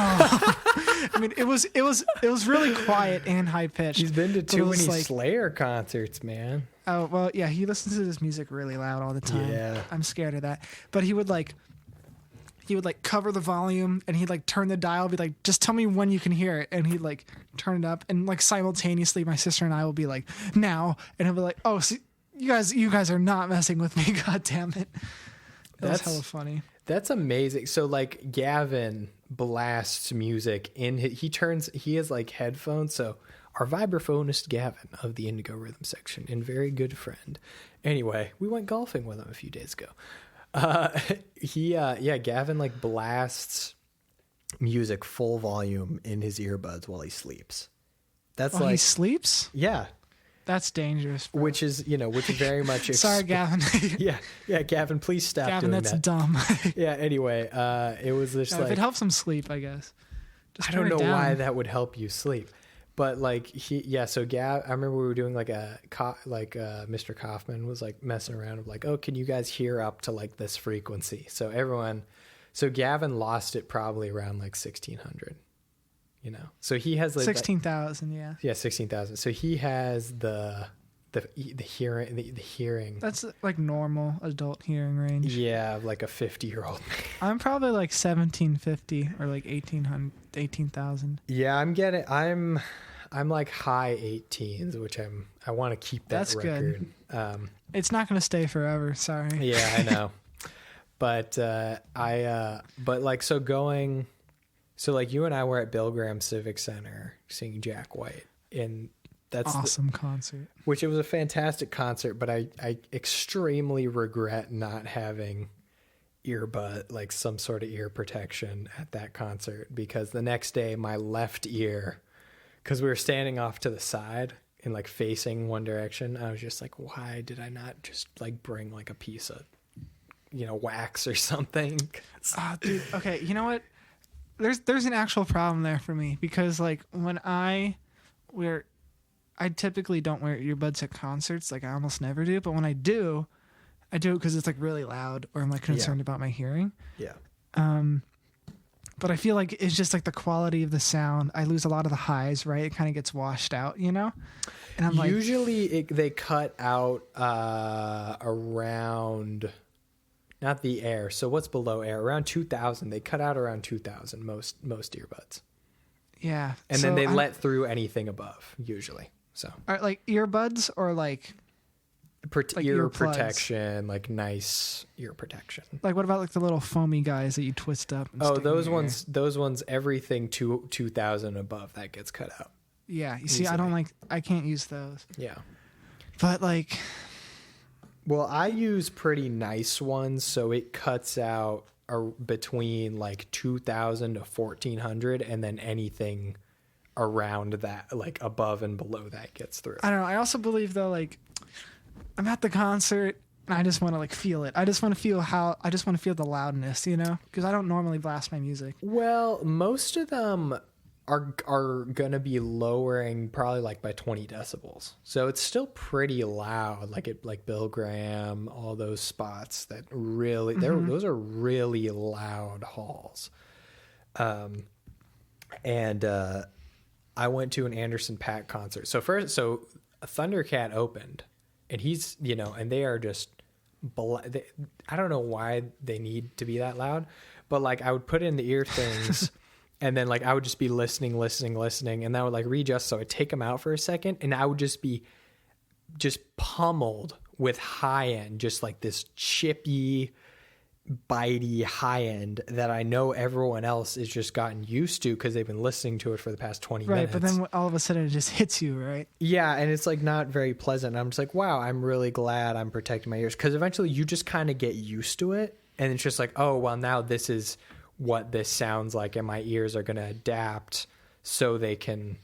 I mean, it was really quiet and high pitched. He's been to too many like, Slayer concerts, man. Oh, well, yeah, he listens to this music really loud all the time. Yeah. I'm scared of that. But he would cover the volume, and he'd like turn the dial, be like, "Just tell me when you can hear it." And he'd like turn it up, and like simultaneously my sister and I will be like, "Now." And he'll be like, "Oh, see, you guys are not messing with me. God damn it." That was hella funny. That's amazing. So like Gavin blasts music in he has like headphones. So our vibraphonist Gavin of the Indigo Rhythm section and very good friend. Anyway, we went golfing with him a few days ago. Gavin like blasts music full volume in his earbuds while he sleeps. That's He sleeps? Yeah. That's dangerous. Bro. Which is very much. Sorry, Gavin. yeah, Gavin, please stop Gavin, doing that's that. dumb. Yeah. Anyway, it was just if it helps him sleep, I guess. Just I don't turn it know down. why that would help you sleep, but like so Gav, I remember we were doing like Mr. Kaufman was like messing around of like, oh, can you guys hear up to like this frequency? So Gavin lost it probably around like 1600. So he has like 16,000, yeah. Yeah, 16,000. So he has the hearing. That's like normal adult hearing range. Yeah, like a 50-year-old. I'm probably like 1750 or like 18,000. Yeah, I'm like high 18s, which I want to keep that That's record. Good. It's not going to stay forever. Sorry. Yeah, I know. But so like you and I were at Bill Graham Civic Center seeing Jack White, and that's awesome concert. Which it was a fantastic concert, but I extremely regret not having like some sort of ear protection at that concert, because the next day my left ear, because we were standing off to the side and like facing one direction, I was just like, why did I not just like bring like a piece of wax or something? Dude, okay, you know what? There's an actual problem there for me, because like when I typically don't wear earbuds at concerts, like I almost never do, but when I do it because it's like really loud, or I'm like concerned about my hearing. Yeah. But I feel like it's just like the quality of the sound. I lose a lot of the highs, right? It kind of gets washed out, And I'm like, usually they cut out around. Not the air. So what's below air? Around 2,000. They cut out around 2,000 most earbuds. Yeah. And then they let through anything above, usually. So are like earbuds or like ear earplugs? Protection, like nice ear protection. Like what about like the little foamy guys that you twist up? And stick those in your ones. ear? Those ones. Everything 2,000 above that gets cut out. Yeah. You see, I can't use those. Yeah. But like. Well, I use pretty nice ones, so it cuts out between like 2,000 to 1,400, and then anything around that, like above and below that, gets through. I don't know. I also believe though, like I'm at the concert and I just want to like feel it. I just want to feel the loudness, because I don't normally blast my music. Well, most of them are gonna be lowering probably like by 20 decibels, so it's still pretty loud, like Bill Graham, all those spots that really those are really loud halls. And I went to an Anderson .Paak concert. So Thundercat opened, and he's and they are just I don't know why they need to be that loud, but like I would put in the ear things. And then like I would just be listening, and that would like readjust. So I'd take them out for a second, and I would just be pummeled with high end, just like this chippy, bitey high end that I know everyone else is just gotten used to because they've been listening to it for the past 20 minutes. Right, but then all of a sudden it just hits you, right? Yeah, and it's like not very pleasant. I'm just like, wow, I'm really glad I'm protecting my ears, because eventually you just kind of get used to it, and it's just like, oh, well, now this is what this sounds like, and my ears are going to adapt so they can,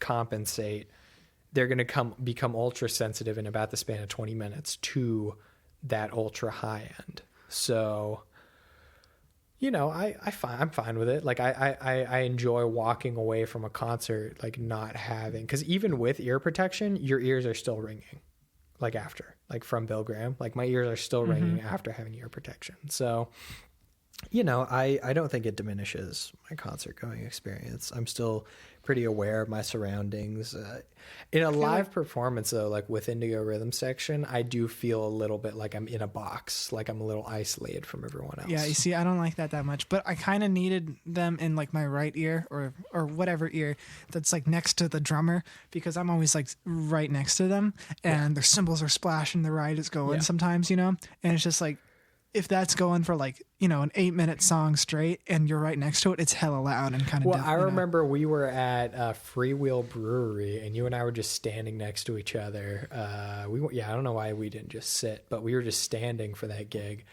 compensate. They're going to become ultra sensitive in about the span of 20 minutes to that ultra high end. So, I'm fine with it. Like I enjoy walking away from a concert, like not having, because even with ear protection, your ears are still ringing, like after, like from Bill Graham, like my ears are still ringing after having ear protection. So, I don't think it diminishes my concert going experience. I'm still pretty aware of my surroundings. In a live performance, though, like with Indigo Rhythm section, I do feel a little bit like I'm in a box, like I'm a little isolated from everyone else. Yeah, you see, I don't like that much, but I kind of needed them in like my right ear or whatever ear that's like next to the drummer, because I'm always like right next to them, and their cymbals are splashing, the ride is going sometimes, and it's just like, if that's going for like, an 8-minute song straight and you're right next to it, it's hella loud and kind of. Well, I remember we were at Freewheel Brewery and you and I were just standing next to each other. I don't know why we didn't just sit, but we were just standing for that gig.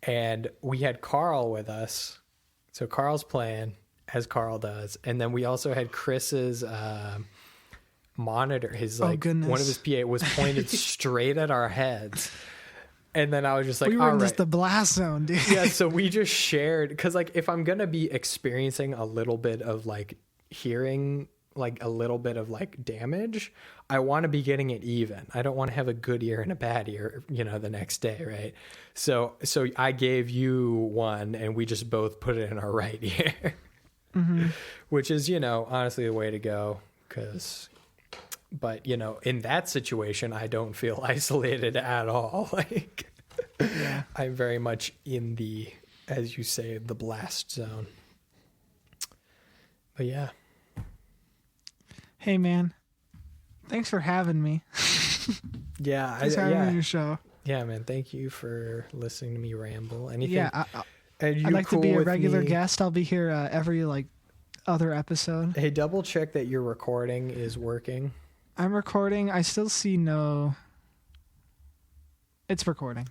And we had Carl with us. So Carl's playing as Carl does. And then we also had Chris's monitor. His one of his PA was pointed straight at our heads. And then I was just like, we were in just the blast zone, dude. Yeah, so we just shared, because like if I'm gonna be experiencing a little bit of like hearing, like a little bit of like damage, I want to be getting it even. I don't want to have a good ear and a bad ear, the next day, right? So I gave you one, and we just both put it in our right ear, which is honestly the way to go, But in that situation, I don't feel isolated at all. Like, yeah. I'm very much in the, as you say, the blast zone. But yeah. Hey man, thanks for having me. Yeah, thanks for having me on your show. Yeah, man. Thank you for listening to me ramble. Anything? Yeah, I'd like to be a regular guest. I'll be here every other episode. Hey, double check that your recording is working. I'm recording. I still see no. It's recording.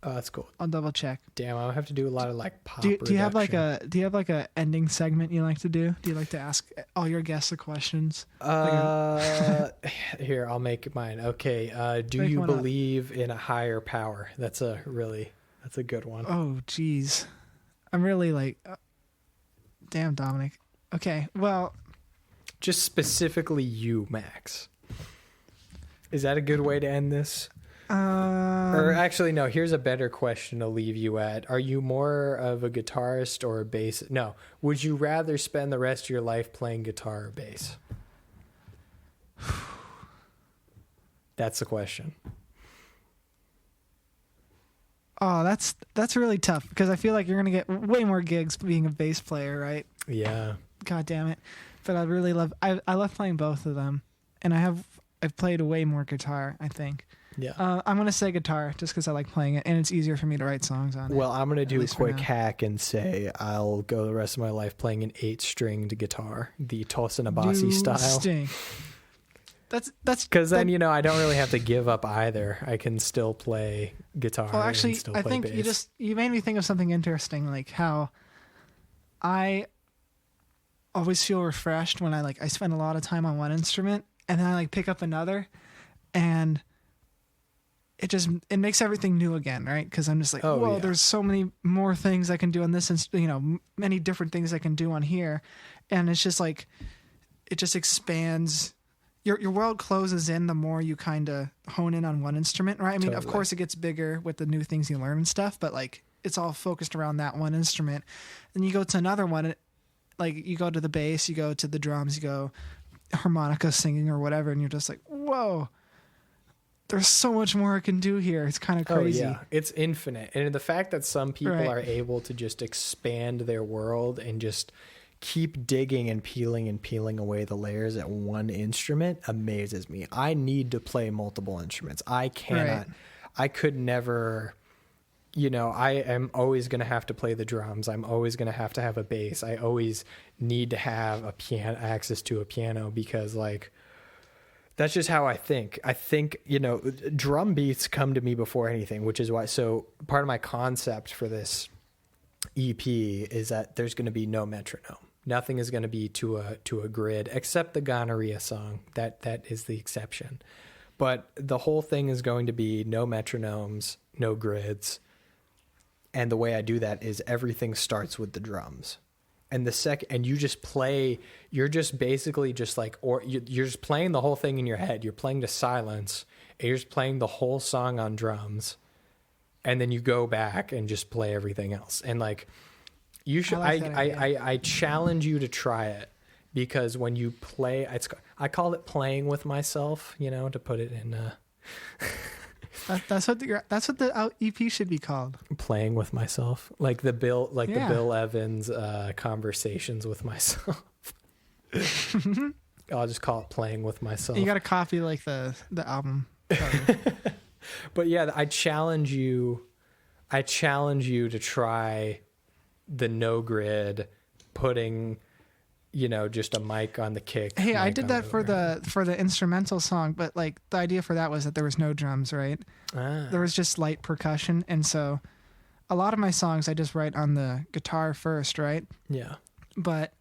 Oh, that's cool. I'll double check. Damn, I'll have to do a lot of pop. Do you have a ending segment you like to do? Do you like to ask all your guests the questions? Here, I'll make mine. Okay. Do you believe in a higher power? That's a good one. Oh, geez. I'm really damn, Dominic. Okay. Well. Just specifically you, Max. Is that a good way to end this? Or actually, no, here's a better question to leave you at. Are you more of a guitarist or a bass? No. Would you rather spend the rest of your life playing guitar or bass? That's the question. Oh, that's really tough, because I feel like you're going to get way more gigs being a bass player, right? Yeah. God damn it. But I really love playing both of them, and I've played way more guitar, I think. Yeah. I'm gonna say guitar just because I like playing it, and it's easier for me to write songs on it. Well, I'm gonna do a quick hack and say I'll go the rest of my life playing an 8-stringed guitar, the Tosinabasi style. That's because then I don't really have to give up either. I can still play guitar. Well, actually, and still I play think bass. you made me think of something interesting, like how I always feel refreshed when I spend a lot of time on one instrument and then I pick up another, and it makes everything new again, right? Because I'm just like, whoa, there's so many more things I can do on this, and many different things I can do on here, and it's just it just expands. Your world closes in the more you kind of hone in on one instrument, right? I mean, of course, it gets bigger with the new things you learn and stuff, but it's all focused around that one instrument. Then you go to another one, you go to the bass, you go to the drums, you go harmonica singing or whatever, and you're just like, whoa, there's so much more I can do here. It's kind of crazy. Oh, yeah. It's infinite. And the fact that some people are able to just expand their world and just keep digging and peeling away the layers at one instrument amazes me. I need to play multiple instruments. I cannot. I could never. I am always going to have to play the drums. I'm always going to have a bass. I always need to have access to a piano, because that's just how I think. I think, drum beats come to me before anything, which is why. So part of my concept for this EP is that there's going to be no metronome. Nothing is going to be to a grid, except the Gonorrhea song. That is the exception. But the whole thing is going to be no metronomes, no grids. And the way I do that is everything starts with the drums. And you just play, you're just basically just you're just playing the whole thing in your head. You're playing to silence, and you're just playing the whole song on drums. And then you go back and just play everything else. And you should, I challenge you to try it, because when you play, I call it playing with myself, to put it in, That's what the EP should be called. Playing with myself, the Bill Evans conversations with myself. I'll just call it playing with myself. You got to copy the album cover. But yeah, I challenge you I challenge you to try the no grid, putting, just a mic on the kick. Hey, I mic did on that for the instrumental song, but like the idea for that was that there was no drums, right? There was just light percussion, and so a lot of my songs I just write on the guitar first, right? Yeah. But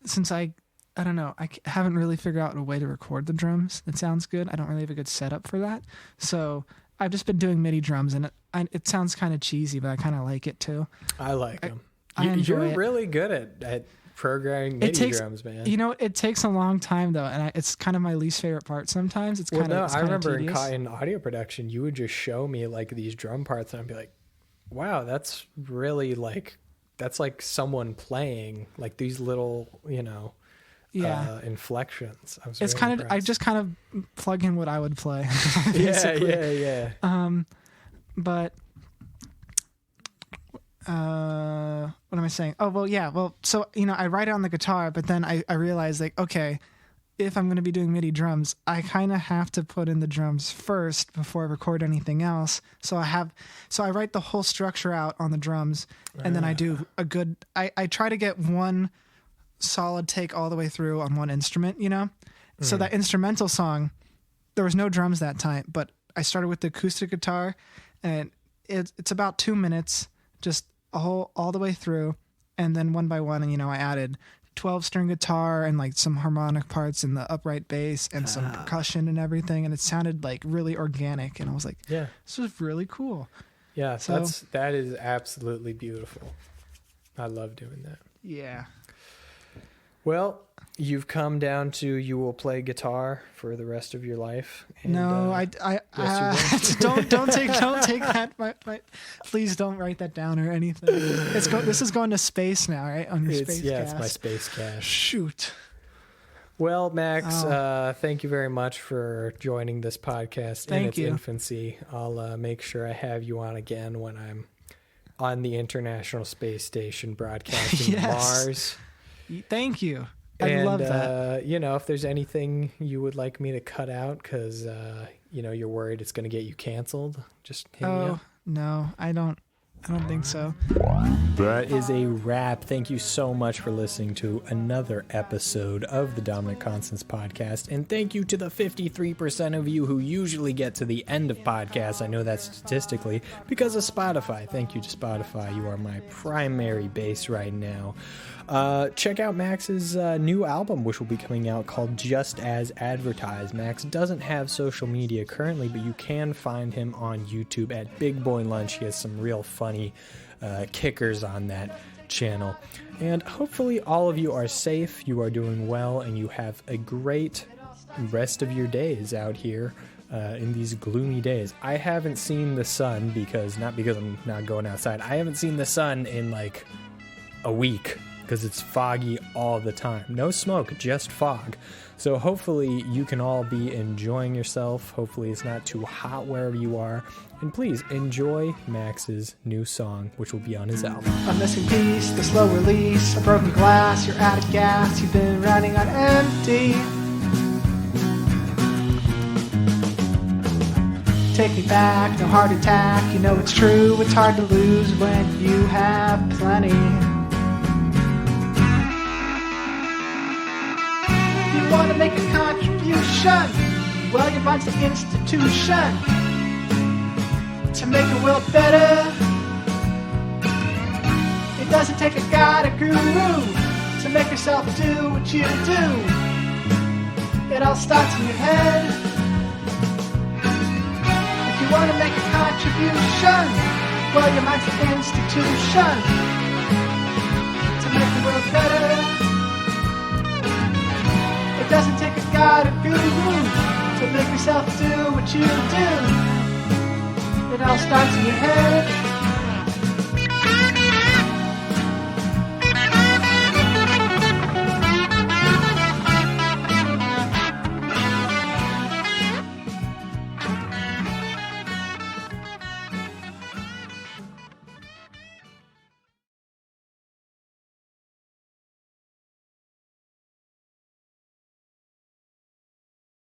since I don't know, I haven't really figured out a way to record the drums that sounds good. I don't really have a good setup for that, so I've just been doing MIDI drums, and it sounds kind of cheesy, but I kind of like it too. I like them. I enjoy You're it. really good at programming MIDI drums, man. It takes a long time though, and it's kind of my least favorite part sometimes. It's kind of I remember tedious. in audio production, you would just show me like these drum parts, and I'd be like, "Wow, that's really that's like someone playing like these little, inflections." It's kind of I just kind of plug in what I would play. yeah. But what am I saying? Oh, well, yeah. Well, so, I write it on the guitar, but then I realize like, okay, if I'm going to be doing MIDI drums, I kind of have to put in the drums first before I record anything else. So I write the whole structure out on the drums, and then I do I try to get one solid take all the way through on one instrument, So that instrumental song, there was no drums that time, but I started with the acoustic guitar, and it's about 2 minutes, just all the way through, and then one by one, and I added 12-string guitar and like some harmonic parts in the upright bass and some percussion and everything, and it sounded like really organic, and I was like, yeah, this was really cool. Yeah, so that is absolutely beautiful. I love doing that. Yeah. Well, you've come down to you will play guitar for the rest of your life. And, no, I don't take that. Please don't write that down or anything. This is going to space now, right? On your space cast. It's my space cash. Shoot. Well, Max, thank you very much for joining this podcast in its infancy. I'll make sure I have you on again when I'm on the International Space Station broadcasting to Mars. Thank you. I love that. If there's anything you would like me to cut out because, you're worried it's going to get you canceled, just hit me up. No, I don't think so. That is a wrap. Thank you so much for listening to another episode of the Dominant Constance podcast. And thank you to the 53% of you who usually get to the end of podcasts. I know that statistically because of Spotify. Thank you to Spotify. You are my primary base right now. Check out Max's new album, which will be coming out, called Just As Advertised. Max doesn't have social media currently, but you can find him on YouTube at Big Boy Lunch. He has some real funny kickers on that channel. And hopefully all of you are safe, you are doing well, and you have a great rest of your days out here in these gloomy days. I haven't seen the sun not because I'm not going outside. I haven't seen the sun in like a week because it's foggy all the time. No smoke, just fog. So hopefully you can all be enjoying yourself. Hopefully it's not too hot wherever you are. And please enjoy Max's new song, which will be on his album. A missing piece, the slow release, a broken glass, you're out of gas, you've been running on empty. Take me back, no heart attack, you know it's true, it's hard to lose when you have plenty. You want to make a contribution, well you find some institution to make the world better. It doesn't take a god, a guru, to make yourself do what you do. It all starts in your head. If you want to make a contribution, well your mind's an institution to make the world better. It doesn't take a god, a guru, to make yourself do what you do. It all starts in your head.